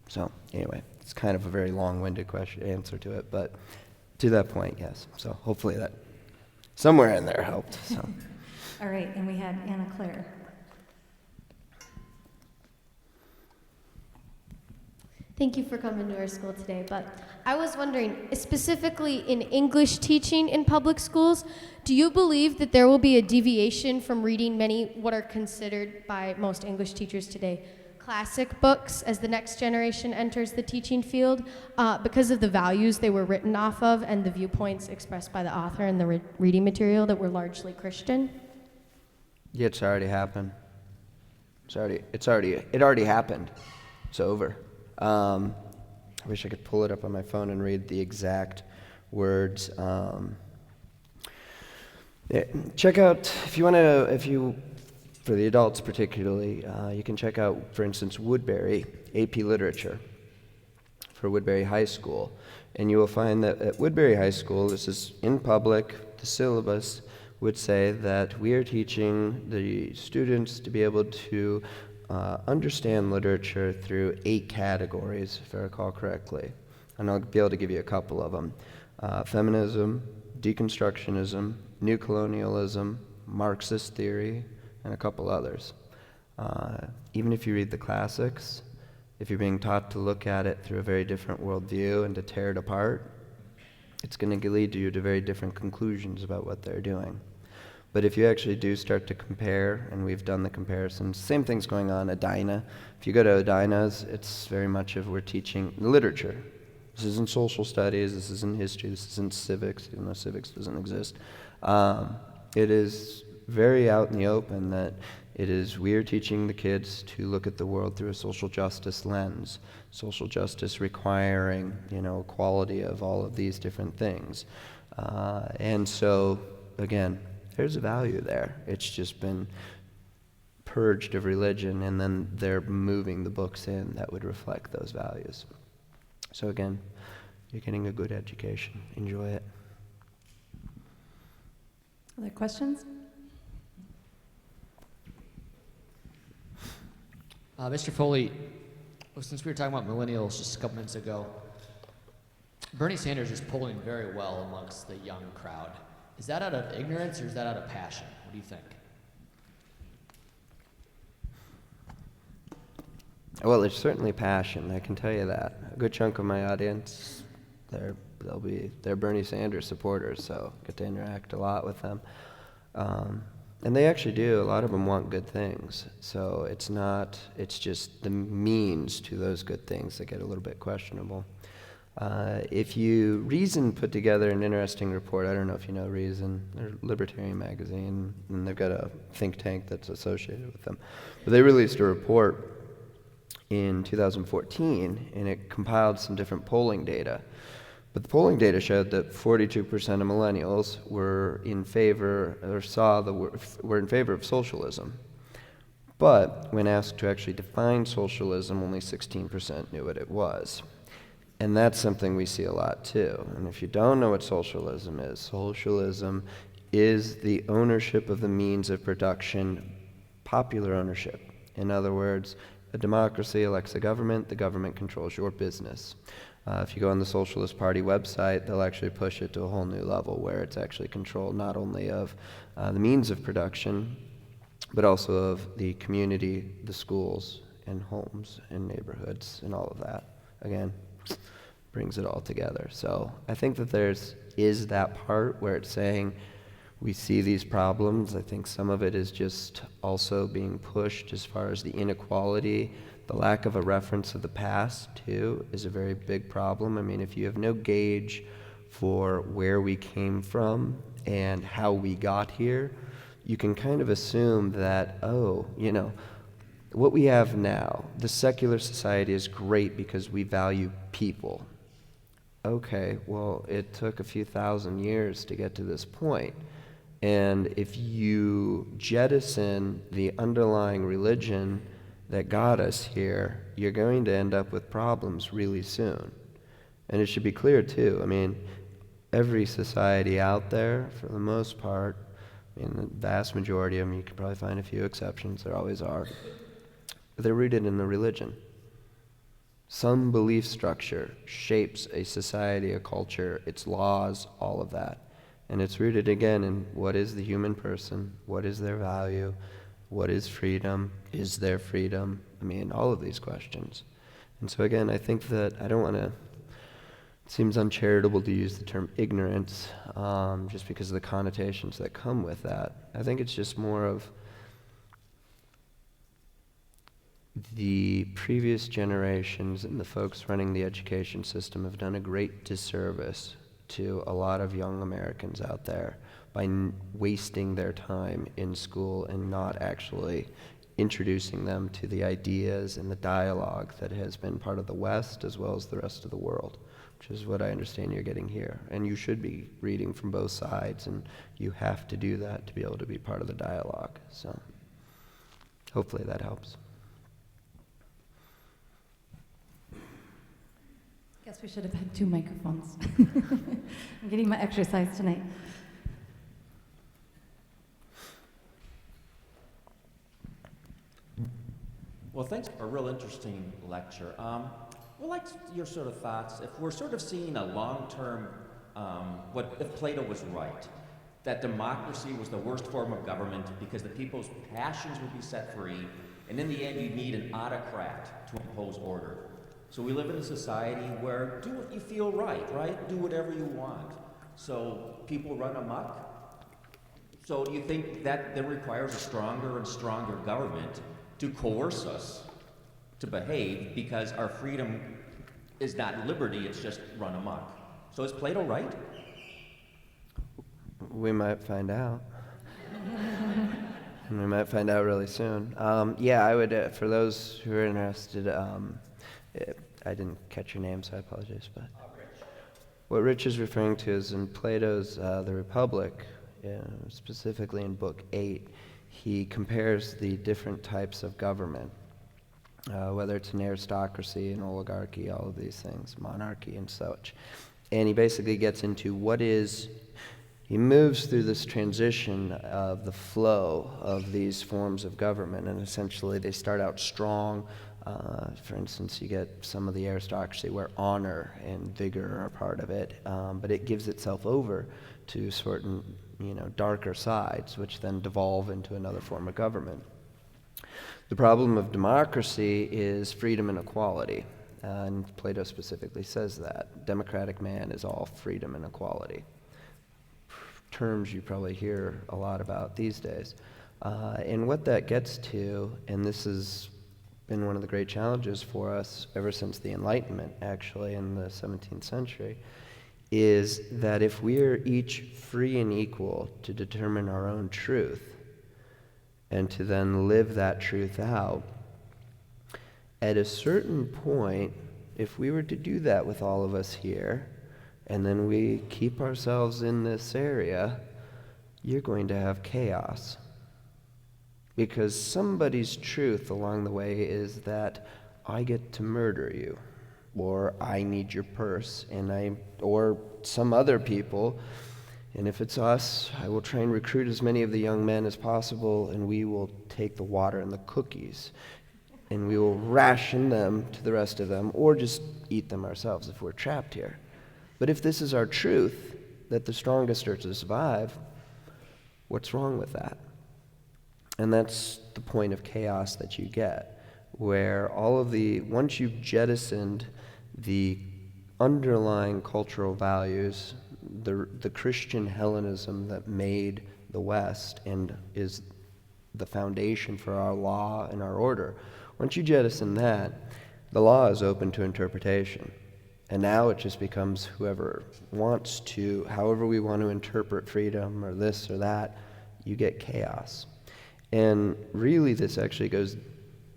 So anyway, it's kind of a very long-winded answer to it, but to that point, yes. So hopefully that somewhere in there helped. So. All right, and we had Anna Claire. Thank you for coming to our school today, but I was wondering, specifically in English teaching in public schools, do you believe that there will be a deviation from reading many what are considered by most English teachers today classic books as the next generation enters the teaching field because of the values they were written off of and the viewpoints expressed by the author and the reading material that were largely Christian? Yeah, it's already happened. It already happened. It's over. I wish I could pull it up on my phone and read the exact words. Check out, for the adults particularly, you can check out, for instance, Woodbury, AP Literature, for Woodbury High School. And you will find that at Woodbury High School, this is in public, the syllabus would say that we are teaching the students to be able to understand literature through 8 categories, if I recall correctly. And I'll be able to give you a couple of them. Feminism, deconstructionism, new colonialism, Marxist theory, and a couple others. Even if you read the classics, if you're being taught to look at it through a very different worldview and to tear it apart, it's going to lead you to very different conclusions about what they're doing. But if you actually do start to compare, and we've done the comparisons, same thing's going on at Edina. If you go to Edina's, it's very much of we're teaching literature. This isn't social studies, this isn't history, this isn't civics, even though civics doesn't exist. It is very out in the open that we're teaching the kids to look at the world through a social justice lens. Social justice requiring, equality of all of these different things. And so, again, there's a value there. It's just been purged of religion, and then they're moving the books in that would reflect those values. So again, you're getting a good education. Enjoy it. Other questions? Mr. Foley, since we were talking about millennials just a couple minutes ago, Bernie Sanders is polling very well amongst the young crowd. Is that out of ignorance or is that out of passion? What do you think? Well, there's certainly passion, I can tell you that. A good chunk of my audience, they're Bernie Sanders supporters, so I get to interact a lot with them. And they actually do. A lot of them want good things. So it's just the means to those good things that get a little bit questionable. Reason put together an interesting report. I don't know if you know Reason. They're a libertarian magazine, and they've got a think tank that's associated with them. But they released a report in 2014, and it compiled some different polling data. But the polling data showed that 42% of millennials were in favor, or were in favor of socialism. But when asked to actually define socialism, only 16% knew what it was. And that's something we see a lot too. And if you don't know what socialism is the ownership of the means of production, popular ownership. In other words, a democracy elects a government, the government controls your business. If you go on the Socialist Party website, they'll actually push it to a whole new level where it's actually control not only of the means of production, but also of the community, the schools, and homes, and neighborhoods, and all of that. Again, brings it all together. So I think that is that part where it's saying we see these problems. I think some of it is just also being pushed as far as the inequality. The lack of a reference of the past, too, is a very big problem. I mean, if you have no gauge for where we came from and how we got here, you can kind of assume that, oh, what we have now, the secular society is great because we value people. Okay, well, it took a few thousand years to get to this point. And if you jettison the underlying religion that got us here, you're going to end up with problems really soon. And it should be clear, too. I mean, every society out there, for the most part, the vast majority of them, you can probably find a few exceptions, there always are, but they're rooted in a religion. Some belief structure shapes a society, a culture, its laws, all of that. And it's rooted, again, in what is the human person, what is their value, what is freedom, is there freedom? I mean, all of these questions. And so, again, I think that I don't want to, it seems uncharitable to use the term ignorance just because of the connotations that come with that. I think it's just more of the previous generations and the folks running the education system have done a great disservice to a lot of young Americans out there by wasting their time in school and not actually introducing them to the ideas and the dialogue that has been part of the West as well as the rest of the world, which is what I understand you're getting here. And you should be reading from both sides, and you have to do that to be able to be part of the dialogue. So hopefully that helps. Guess we should have had 2 microphones. I'm getting my exercise tonight. Well, thanks for a real interesting lecture. Well, like your sort of thoughts, if we're sort of seeing a long-term, what if Plato was right, that democracy was the worst form of government because the people's passions would be set free, and in the end you need an autocrat to impose order. So we live in a society where do what you feel right? Do whatever you want. So people run amok. So do you think that then requires a stronger and stronger government to coerce us to behave because our freedom is not liberty, it's just run amok? So is Plato right? We might find out. And we might find out really soon. Yeah, I would, for those who are interested, I didn't catch your name, so I apologize. But what Rich is referring to is in Plato's The Republic, specifically in Book 8, he compares the different types of government, whether it's an aristocracy, an oligarchy, all of these things, monarchy and such. And he basically gets into he moves through this transition of the flow of these forms of government, and essentially they start out strong. For instance, you get some of the aristocracy where honor and vigor are part of it, but it gives itself over to certain, darker sides, which then devolve into another form of government. The problem of democracy is freedom and equality, and Plato specifically says that. Democratic man is all freedom and equality. Terms you probably hear a lot about these days. And what that gets to, and this has been one of the great challenges for us ever since the Enlightenment, actually, in the 17th century, is that if we are each free and equal to determine our own truth and to then live that truth out, at a certain point, if we were to do that with all of us here, and then we keep ourselves in this area, you're going to have chaos. Because somebody's truth along the way is that I get to murder you, or I need your purse, or some other people, and if it's us, I will try and recruit as many of the young men as possible, and we will take the water and the cookies, and we will ration them to the rest of them, or just eat them ourselves if we're trapped here. But if this is our truth, that the strongest are to survive, what's wrong with that? And that's the point of chaos that you get, where once you've jettisoned the underlying cultural values, the Christian Hellenism that made the West and is the foundation for our law and our order, once you jettison that, the law is open to interpretation. And now it just becomes whoever wants to, however we want to interpret freedom or this or that, you get chaos. And really, this actually goes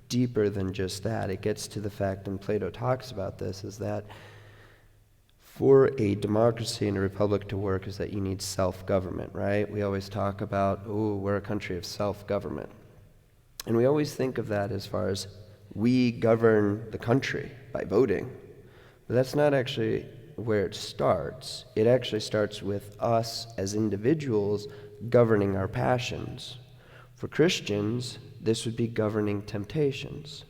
deeper than just that. It gets to the fact, and Plato talks about this, is that for a democracy and a republic to work is that you need self-government, right? We always talk about, oh, we're a country of self-government. And we always think of that as far as we govern the country by voting. But that's not actually where it starts. It actually starts with us as individuals governing our passions. For Christians, this would be governing temptations.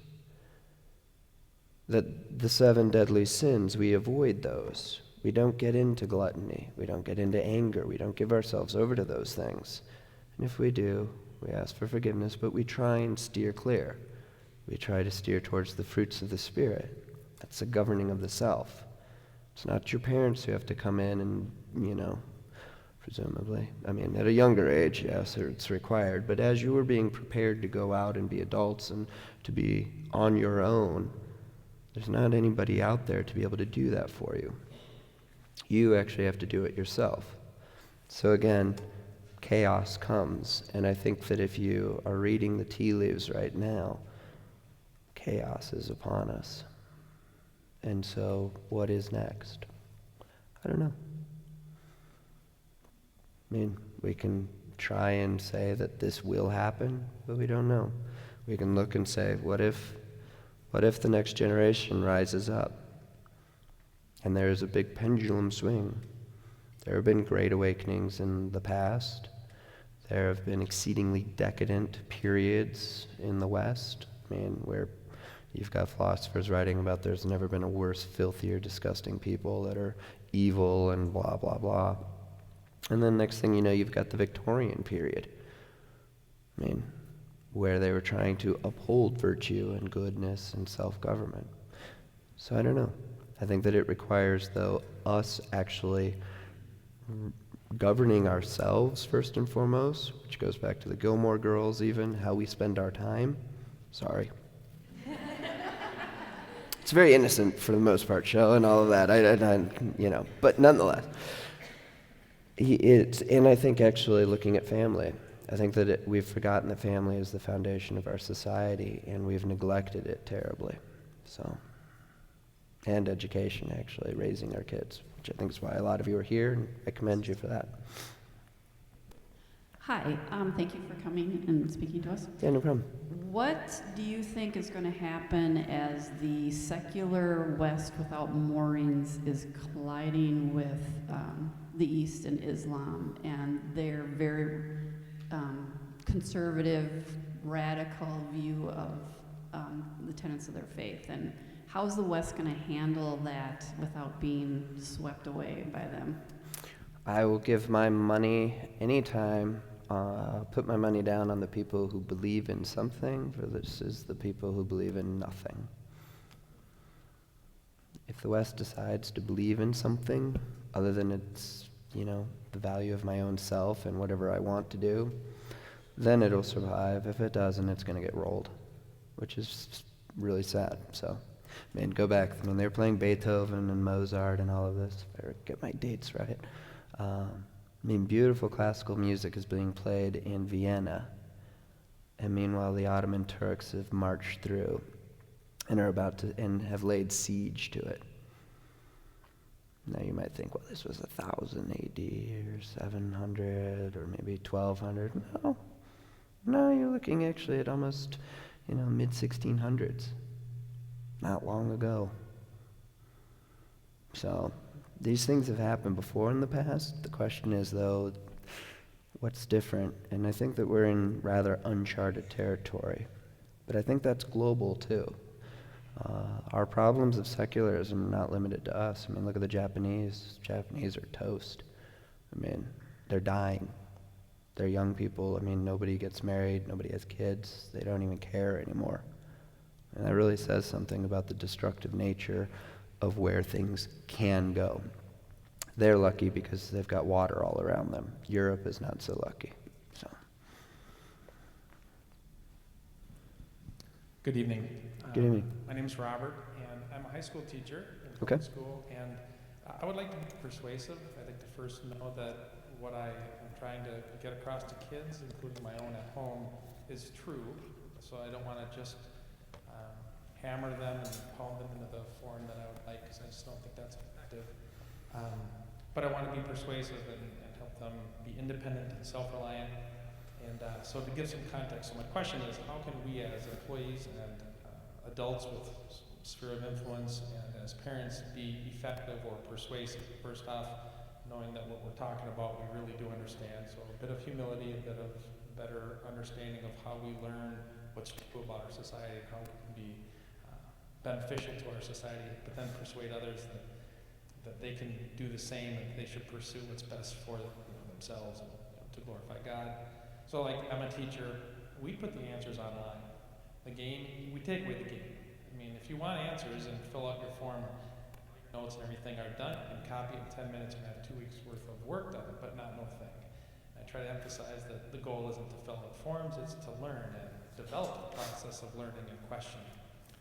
That the 7 deadly sins, we avoid those. We don't get into gluttony. We don't get into anger. We don't give ourselves over to those things. And if we do, we ask for forgiveness, but we try and steer clear. We try to steer towards the fruits of the Spirit. That's the governing of the self. It's not your parents who have to come in and, presumably. I mean, at a younger age, yes, it's required. But as you were being prepared to go out and be adults and to be on your own, there's not anybody out there to be able to do that for you. You actually have to do it yourself. So again, chaos comes. And I think that if you are reading the tea leaves right now, chaos is upon us. And so what is next? I don't know. I mean, we can try and say that this will happen, but we don't know. We can look and say, what if the next generation rises up and there is a big pendulum swing? There have been great awakenings in the past. There have been exceedingly decadent periods in the West, where you've got philosophers writing about there's never been a worse, filthier, disgusting people that are evil and blah, blah, blah. And then next thing you know, you've got the Victorian period. Where they were trying to uphold virtue and goodness and self-government. So I don't know. I think that it requires, though, us actually governing ourselves first and foremost, which goes back to the Gilmore Girls even, how we spend our time. Sorry. It's very innocent for the most part show and all of that, but nonetheless. And I think actually looking at family, I think that we've forgotten that family is the foundation of our society, and we've neglected it terribly. So, and education, actually, raising our kids, which I think is why a lot of you are here, and I commend you for that. Hi, thank you for coming and speaking to us. Yeah, no problem. What do you think is going to happen as the secular West without moorings is colliding with the East and Islam and their very conservative, radical view of the tenets of their faith? And how is the West going to handle that without being swept away by them? I will give my money anytime, put my money down on the people who believe in something versus the people who believe in nothing. If the West decides to believe in something other than its, the value of my own self and whatever I want to do, then it'll survive. If it doesn't, it's going to get rolled, which is really sad. So, go back. They were playing Beethoven and Mozart and all of this. If I get my dates right. Beautiful classical music is being played in Vienna. And meanwhile, the Ottoman Turks have marched through and are about to, and have laid siege to it. Now you might think, well, this was 1000 AD or 700 or maybe 1200. No, you're looking actually at almost, mid-1600s. Not long ago. So these things have happened before in the past. The question is, though, what's different? And I think that we're in rather uncharted territory. But I think that's global, too. Our problems of secularism are not limited to us. Look at the Japanese. Japanese are toast. They're dying. They're young people. Nobody gets married. Nobody has kids. They don't even care anymore. And that really says something about the destructive nature of where things can go. They're lucky because they've got water all around them. Europe is not so lucky. So. Good evening. Good evening. My name is Robert, and I'm a high school teacher in public school, and I would like to be persuasive. I'd like to first know that what I am trying to get across to kids, including my own at home, is true. So I don't want to just hammer them and pound them into the form that I would like, because I just don't think that's effective. But I want to be persuasive and help them be independent and self-reliant. And so to give some context, so my question is, how can we as employees and adults with sphere of influence and as parents be effective or persuasive? First off, knowing that what we're talking about we really do understand. So a bit of humility, a bit of better understanding of how we learn what's true about our society, how we can be beneficial to our society, but then persuade others that they can do the same, and they should pursue what's best for themselves and to glorify God. So like, I'm a teacher, we put the answers online. The game, we take away the game. I mean, if you want answers and fill out your form, notes and everything are done, you can copy it in 10 minutes and have 2 weeks worth of work done, but not no thing. I try to emphasize that the goal isn't to fill out forms, it's to learn and develop the process of learning and questioning.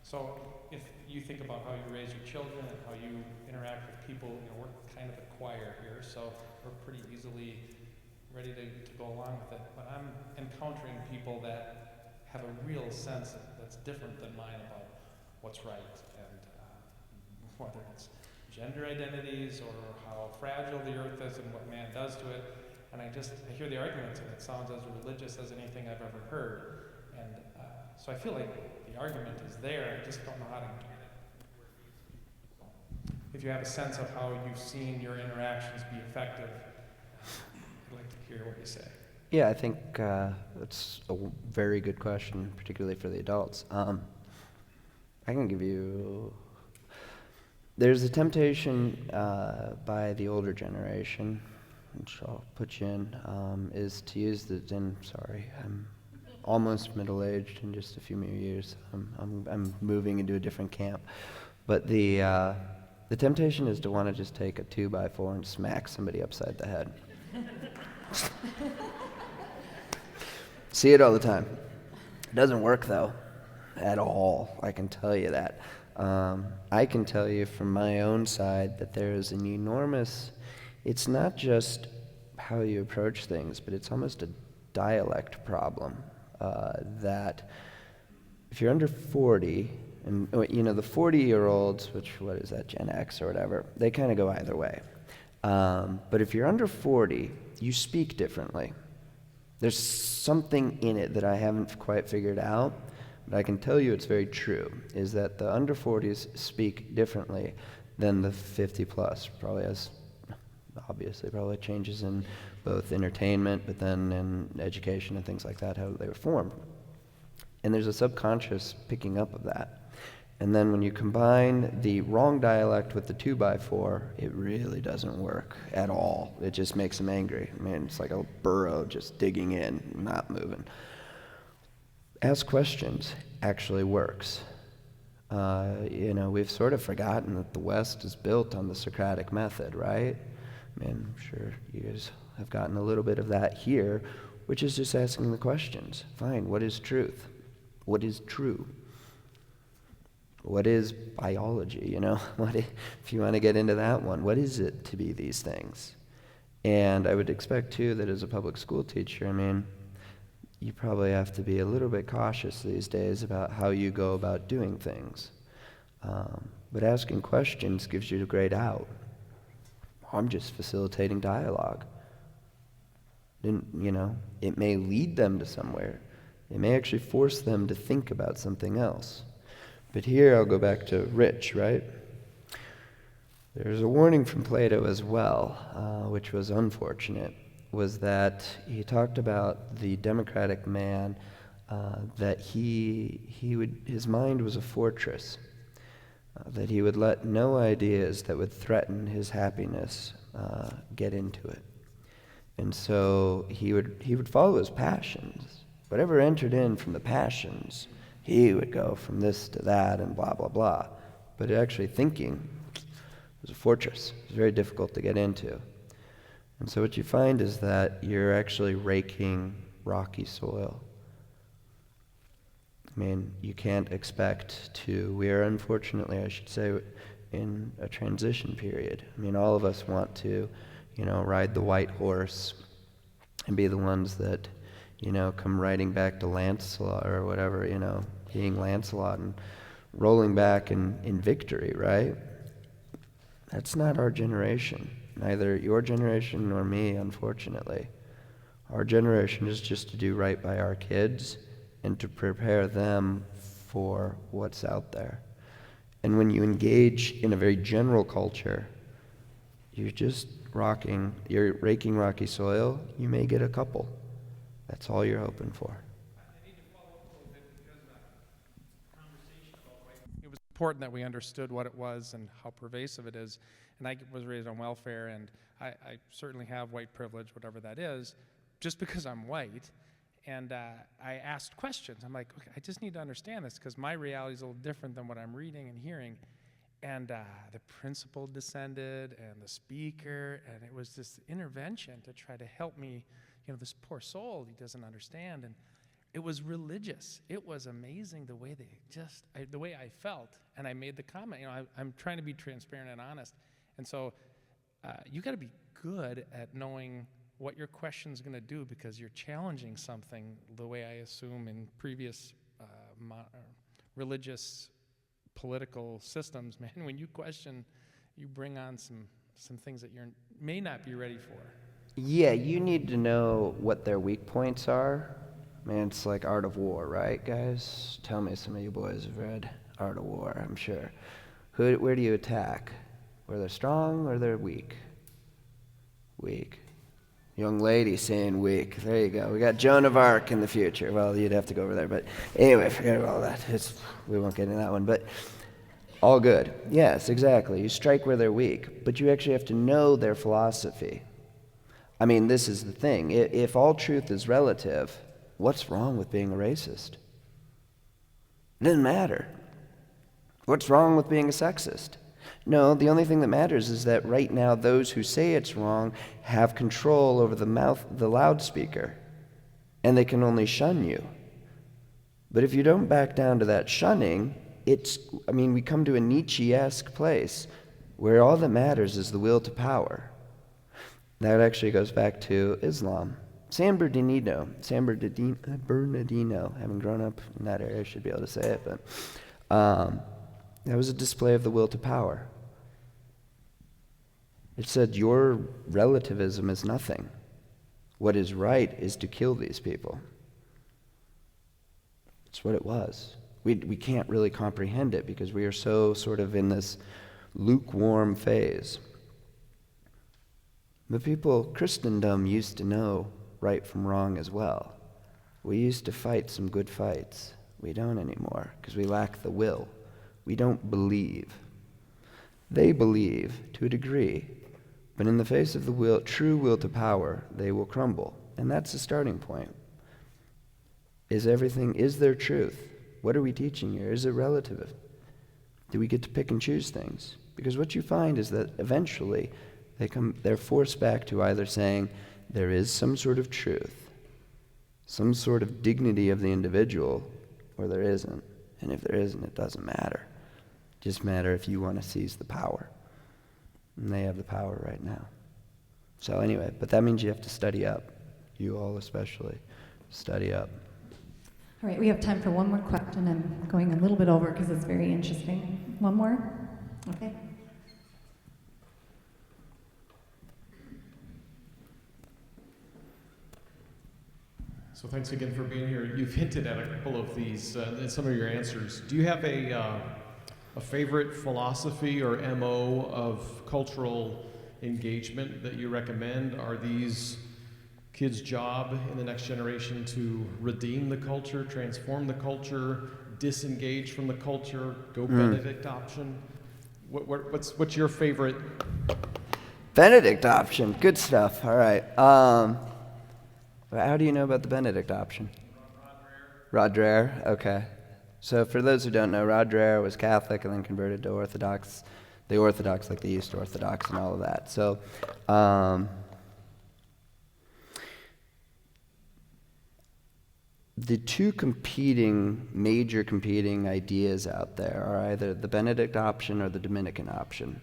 So if you think about how you raise your children and how you interact with people, we're kind of a choir here, so we're pretty easily ready to go along with it. But I'm encountering people that have a real sense that's different than mine about what's right, and whether it's gender identities or how fragile the earth is and what man does to it. And I hear the arguments, and it sounds as religious as anything I've ever heard. And so I feel like the argument is there, I just don't know how to get it. If you have a sense of how you've seen your interactions be effective, I'd like to hear what you say. Yeah, I think that's a very good question, particularly for the adults. I can give you... There's a temptation by the older generation, which I'll put you in, is to use I'm almost middle-aged in just a few more years. I'm moving into a different camp. But the temptation is to want to just take a 2x4 and smack somebody upside the head. See it all the time. It doesn't work, though, at all. I can tell you that. I can tell you from my own side that there is an enormous... It's not just how you approach things, but it's almost a dialect problem. That if you're under 40, and the 40-year-olds, what is that, Gen X or whatever, they kind of go either way. But if you're under 40, you speak differently. There's something in it that I haven't quite figured out, but I can tell you it's very true, is that the under 40s speak differently than the 50 plus. Probably changes in both entertainment, but then in education and things like that, how they were formed. And there's a subconscious picking up of that. And then when you combine the wrong dialect with the 2x4, it really doesn't work at all. It just makes them angry. I mean, it's like a burrow just digging in, not moving. Ask questions actually works. We've sort of forgotten that the West is built on the Socratic method, right? I mean, I'm sure you guys have gotten a little bit of that here, which is just asking the questions. Fine, what is truth? What is true? What is biology, if you want to get into that one, what is it to be these things? And I would expect, too, that as a public school teacher, you probably have to be a little bit cautious these days about how you go about doing things. But asking questions gives you a great out. I'm just facilitating dialogue. It may lead them to somewhere. It may actually force them to think about something else. But here I'll go back to Rich, right? There's a warning from Plato as well, which was unfortunate, was that he talked about the democratic man, that his mind was a fortress, that he would let no ideas that would threaten his happiness get into it. And so he would follow his passions. Whatever entered in from the passions, he would go from this to that and blah, blah, blah. But actually thinking was a fortress. It was very difficult to get into. And so what you find is that you're actually raking rocky soil. You can't expect we are unfortunately, I should say, in a transition period. All of us want to, ride the white horse and be the ones that, come riding back to Lancelot or whatever, being Lancelot and rolling back in victory, right? That's not our generation. Neither your generation nor me, unfortunately. Our generation is just to do right by our kids and to prepare them for what's out there. And when you engage in a very general culture, you're raking rocky soil, you may get a couple. That's all you're hoping for. It was important that we understood what it was and how pervasive it is. And I was raised on welfare, and I certainly have white privilege, whatever that is, just because I'm white. And I asked questions. I'm like, okay, I just need to understand this because my reality is a little different than what I'm reading and hearing. And the principal descended and the speaker, and it was this intervention to try to help me, this poor soul, he doesn't understand. And it was religious. It was amazing the way the way I felt. And I made the comment, I'm trying to be transparent and honest. And so you got to be good at knowing what your question's going to do because you're challenging something the way I assume in previous religious political systems, man. When you question, you bring on some things that you may not be ready for. Yeah, you need to know what their weak points are. Man, it's like Art of War, right, guys? Tell me some of you boys have read Art of War, I'm sure. Where do you attack? Where they're strong or they're weak? Weak. Young lady saying weak. There you go. We got Joan of Arc in the future. Well, you'd have to go over there. But anyway, forget about all that. We won't get into that one. But all good. Yes, exactly. You strike where they're weak. But you actually have to know their philosophy. I mean, this is the thing. If all truth is relative, what's wrong with being a racist? It doesn't matter. What's wrong with being a sexist? No, the only thing that matters is that right now those who say it's wrong have control over the loudspeaker, and they can only shun you. But if you don't back down to that shunning, we come to a Nietzsche-esque place where all that matters is the will to power. That actually goes back to Islam. San Bernardino, having grown up in that area, I should be able to say it, but that was a display of the will to power. It said, your relativism is nothing. What is right is to kill these people. It's what it was. We can't really comprehend it because we are so sort of in this lukewarm phase. But Christendom used to know right from wrong as well. We used to fight some good fights. We don't anymore because we lack the will. We don't believe. They believe to a degree, but in the face of the true will to power, they will crumble. And that's the starting point. Is there truth? What are we teaching here? Is it relative? Do we get to pick and choose things? Because what you find is that eventually they're forced back to either saying there is some sort of truth, some sort of dignity of the individual, or there isn't. And if there isn't, it doesn't matter. It just matters if you want to seize the power. And they have the power right now. So anyway, but that means you have to study up. You all especially. Study up. All right, we have time for one more question. I'm going a little bit over because it's very interesting. One more? Okay. So thanks again for being here. You've hinted at a couple of these in some of your answers. Do you have a favorite philosophy or MO of cultural engagement that you recommend? Are these kids' job in the next generation to redeem the culture, transform the culture, disengage from the culture, go Benedict option? What's your favorite? Benedict option. Good stuff. All right. How do you know about the Benedict option? Rod Dreher. Okay. So for those who don't know, Rod Dreher was Catholic and then converted to Orthodox. The Orthodox, like the East Orthodox and all of that. So the two major competing ideas out there are either the Benedict option or the Dominican option.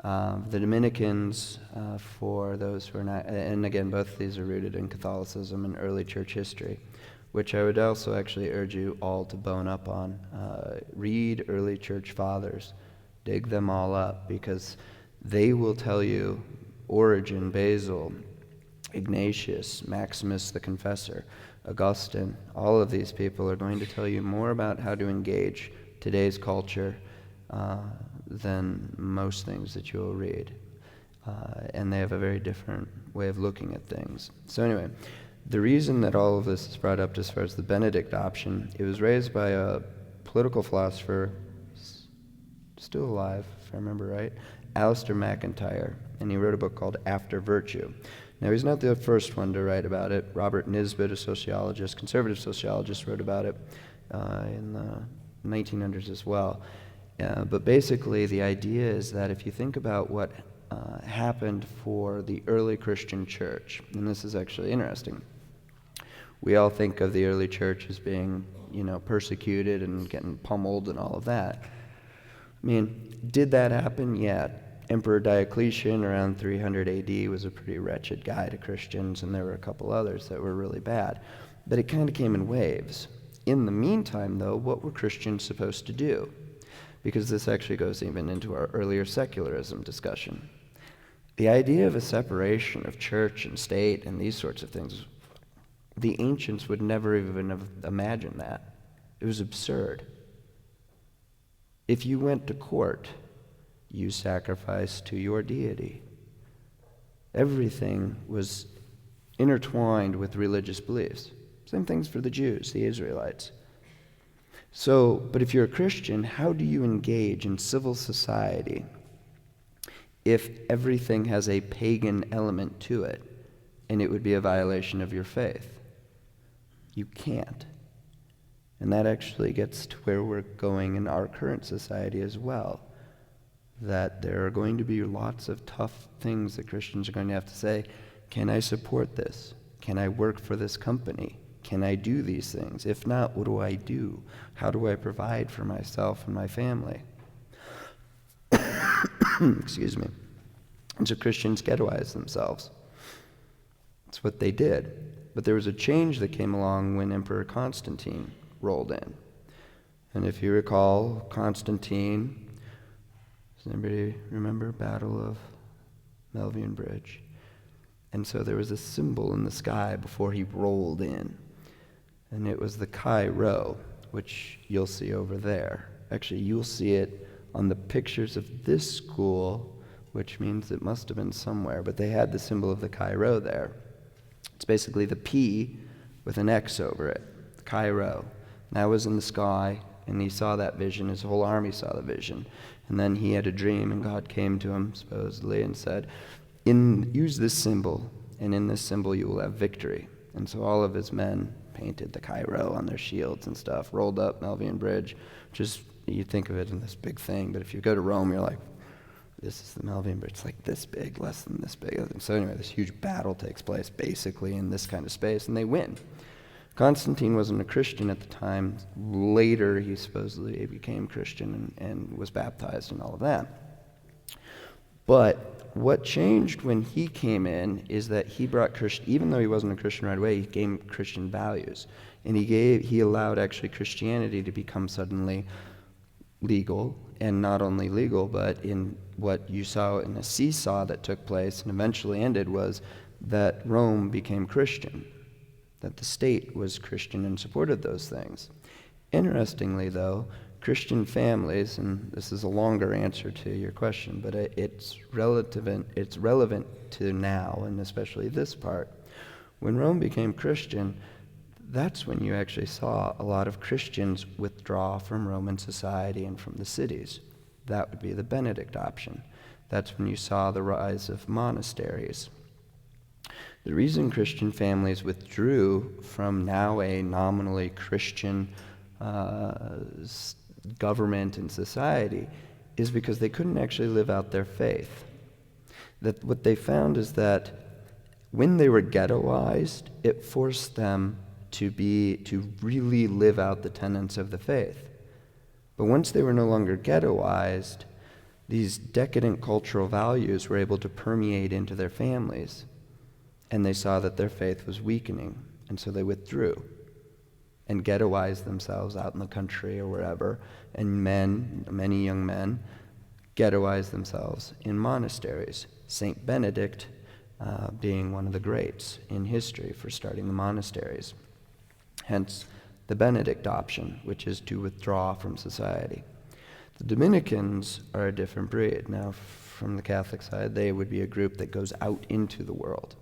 The Dominicans, for those who are not, and again, both of these are rooted in Catholicism and early church history, which I would also actually urge you all to bone up on. Read early church fathers, dig them all up, because they will tell you Origen, Basil, Ignatius, Maximus the Confessor, Augustine, all of these people are going to tell you more about how to engage today's culture than most things that you'll read. And they have a very different way of looking at things. So anyway, the reason that all of this is brought up as far as the Benedict option, it was raised by a political philosopher, still alive, if I remember right, Alistair MacIntyre, and he wrote a book called After Virtue. Now, he's not the first one to write about it. Robert Nisbet, a sociologist, conservative sociologist, wrote about it in the 1900s as well. But basically, the idea is that if you think about what happened for the early Christian church, and this is actually interesting, we all think of the early church as being, persecuted and getting pummeled and all of that. I mean, did that happen? Yeah. Emperor Diocletian around 300 AD was a pretty wretched guy to Christians, and there were a couple others that were really bad. But it kind of came in waves. In the meantime, though, what were Christians supposed to do? Because this actually goes even into our earlier secularism discussion. The idea of a separation of church and state and these sorts of things, the ancients would never even have imagined that. It was absurd. If you went to court, you sacrificed to your deity. Everything was intertwined with religious beliefs. Same things for the Jews, the Israelites. So, but if you're a Christian, how do you engage in civil society if everything has a pagan element to it, and it would be a violation of your faith? You can't. And that actually gets to where we're going in our current society as well. That there are going to be lots of tough things that Christians are going to have to say. Can I support this? Can I work for this company? Can I do these things? If not, what do I do? How do I provide for myself and my family? Excuse me. And so Christians ghettoized themselves. That's what they did. But there was a change that came along when Emperor Constantine rolled in. And if you recall, Constantine, does anybody remember Battle of Milvian Bridge? And so there was a symbol in the sky before he rolled in. And it was the Chi Rho, which you'll see over there. Actually, you'll see it on the pictures of this school, which means it must have been somewhere, but they had the symbol of the Chi Rho there. It's basically the P with an X over it, Chi Rho. That was in the sky, and he saw that vision. His whole army saw the vision. And then he had a dream, and God came to him, supposedly, and said, use this symbol, and in this symbol you will have victory. And so all of his men painted the Chi Rho on their shields and stuff, rolled up Milvian Bridge, which is, you think of it in this big thing, but if you go to Rome, you're like, this is the Milvian Bridge. It's like this big, less than this big. And so anyway, this huge battle takes place basically in this kind of space, and they win. Constantine wasn't a Christian at the time. Later, he supposedly became Christian and was baptized and all of that. But what changed when he came in is that he brought even though he wasn't a Christian right away, he gave Christian values. And he allowed actually Christianity to become suddenly legal, and not only legal, but in what you saw in a seesaw that took place and eventually ended was that Rome became Christian, that the state was Christian and supported those things. Interestingly, though, Christian families, and this is a longer answer to your question, but it's relevant to now, and especially this part. When Rome became Christian, that's when you actually saw a lot of Christians withdraw from Roman society and from the cities. That would be the Benedict option. That's when you saw the rise of monasteries. The reason Christian families withdrew from now a nominally Christian government and society is because they couldn't actually live out their faith. That what they found is that when they were ghettoized, it forced them to really live out the tenets of the faith. But once they were no longer ghettoized, these decadent cultural values were able to permeate into their families, and they saw that their faith was weakening, and so they withdrew and ghettoized themselves out in the country or wherever, and many young men, ghettoized themselves in monasteries. Saint Benedict being one of the greats in history for starting the monasteries. Hence the Benedict option, which is to withdraw from society. The Dominicans are a different breed. Now, from the Catholic side, they would be a group that goes out into the world.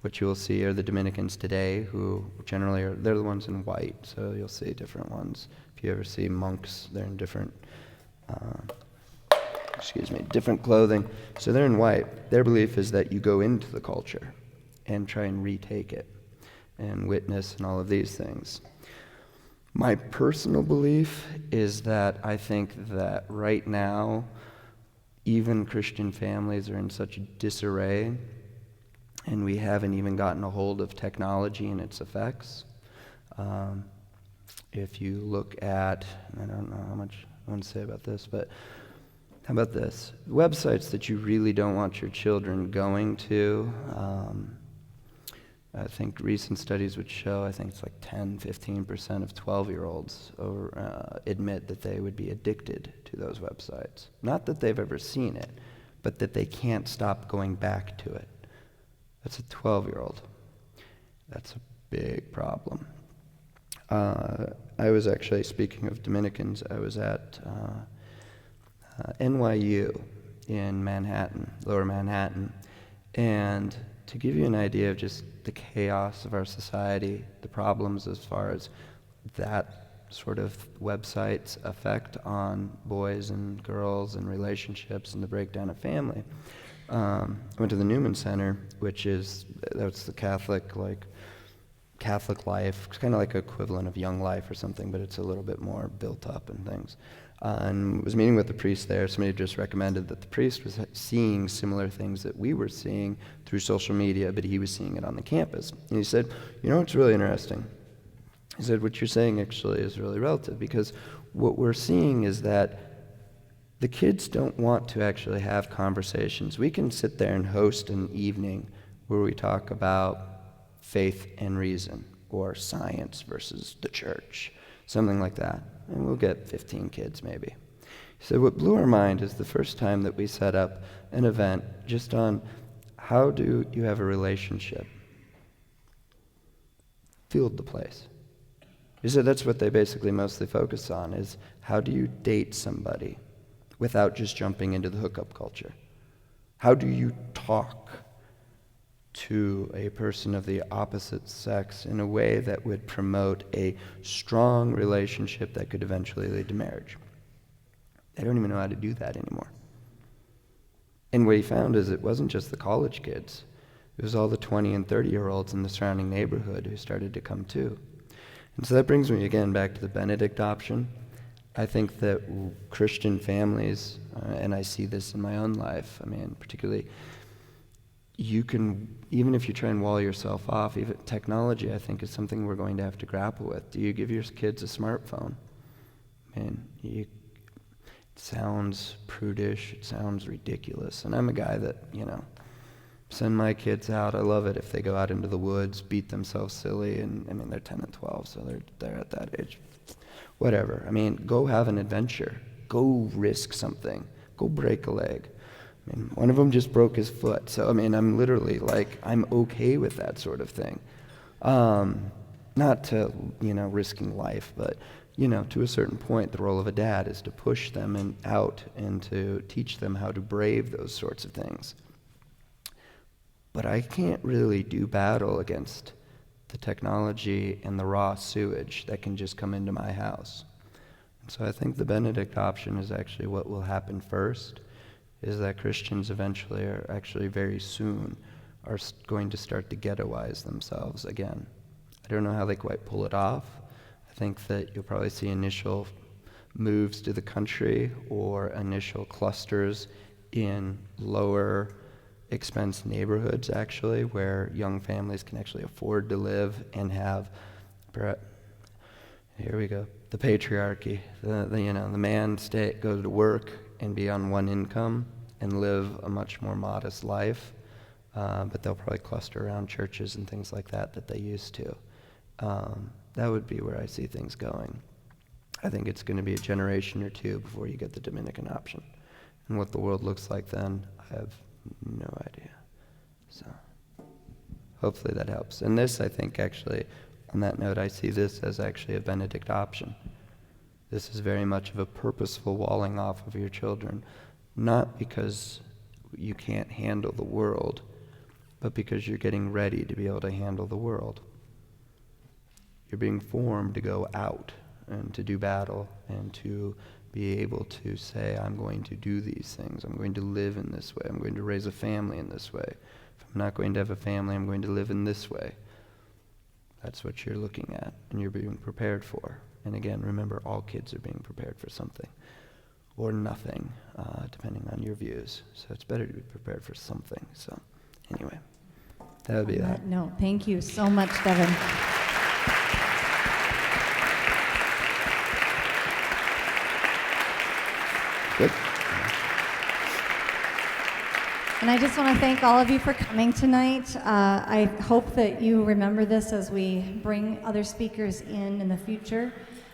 What you'll see are the Dominicans today, who generally they're the ones in white, so you'll see different ones. If you ever see monks, they're in different different clothing. So they're in white. Their belief is that you go into the culture and try and retake it and witness and all of these things. My personal belief is that I think that right now, even Christian families are in such disarray, and we haven't even gotten a hold of technology and its effects. If you look at, I don't know how much I want to say about this, but how about this? Websites that you really don't want your children going to. I think recent studies would show, I think it's like 10-15% of 12-year-olds admit that they would be addicted to those websites. Not that they've ever seen it, but that they can't stop going back to it. That's a 12-year-old. That's a big problem. I was actually, speaking of Dominicans, I was at NYU in Manhattan, Lower Manhattan, and to give you an idea of just the chaos of our society, the problems as far as that sort of website's effect on boys and girls and relationships and the breakdown of family. I went to the Newman Center, that's the Catholic life. It's kind of like equivalent of Young Life or something, but it's a little bit more built up and things. And was meeting with the priest there. Somebody just recommended that the priest was seeing similar things that we were seeing through social media, but he was seeing it on the campus. And he said, you know what's really interesting? He said, what you're saying actually is really relative, because what we're seeing is that the kids don't want to actually have conversations. We can sit there and host an evening where we talk about faith and reason, or science versus the church, something like that. And we'll get 15 kids maybe. He said, what blew our mind is the first time that we set up an event just on how do you have a relationship. Filled the place. He said that's what they basically mostly focus on, is how do you date somebody without just jumping into the hookup culture? How do you talk to a person of the opposite sex in a way that would promote a strong relationship that could eventually lead to marriage? They don't even know how to do that anymore. And what he found is it wasn't just the college kids. It was all the 20 and 30-year-olds in the surrounding neighborhood who started to come too. And so that brings me again back to the Benedict option. I think that Christian families, and I see this in my own life, particularly, you can, even if you try and wall yourself off, even technology, I think, is something we're going to have to grapple with. Do you give your kids a smartphone? It sounds prudish, it sounds ridiculous. And I'm a guy that, send my kids out. I love it if they go out into the woods, beat themselves silly, and they're 10 and 12, so they're at that age. Whatever. Go have an adventure. Go risk something. Go break a leg. One of them just broke his foot, so I'm literally I'm okay with that sort of thing. Not to, risking life, but, to a certain point, the role of a dad is to push them out and to teach them how to brave those sorts of things. But I can't really do battle against the technology and the raw sewage that can just come into my house. And so I think the Benedict option is actually what will happen first, is that Christians eventually, or actually very soon, are going to start to ghettoize themselves again. I don't know how they quite pull it off. I think that you'll probably see initial moves to the country or initial clusters in lower expense neighborhoods, actually, where young families can actually afford to live and have, here we go, the patriarchy. The man go to work, and be on one income and live a much more modest life, but they'll probably cluster around churches and things like that they used to. That would be where I see things going. I think it's going to be a generation or two before you get the Dominican option. And what the world looks like then, I have no idea. So hopefully that helps. And this, I think, actually, on that note, I see this as actually a Benedict option. This is very much of a purposeful walling off of your children, not because you can't handle the world, but because you're getting ready to be able to handle the world. You're being formed to go out and to do battle and to be able to say, I'm going to do these things. I'm going to live in this way. I'm going to raise a family in this way. If I'm not going to have a family, I'm going to live in this way. That's what you're looking at and you're being prepared for. And again, remember, all kids are being prepared for something or nothing, depending on your views. So it's better to be prepared for something. So anyway, that would be that. No, thank you so much, Devin. Good. And I just want to thank all of you for coming tonight. I hope that you remember this as we bring other speakers in the future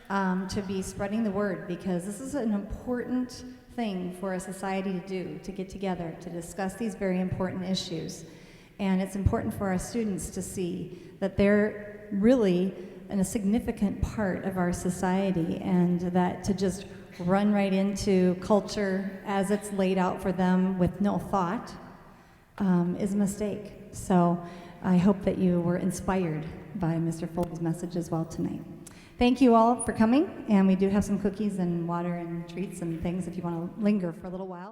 to be spreading the word, because this is an important thing for a society to do, to get together, to discuss these very important issues. And it's important for our students to see that they're really a significant part of our society, and that to just run right into culture as it's laid out for them with no thought is a mistake. So I hope that you were inspired by Mr. Foley's message as well tonight. Thank you all for coming, and we do have some cookies and water and treats and things if you want to linger for a little while.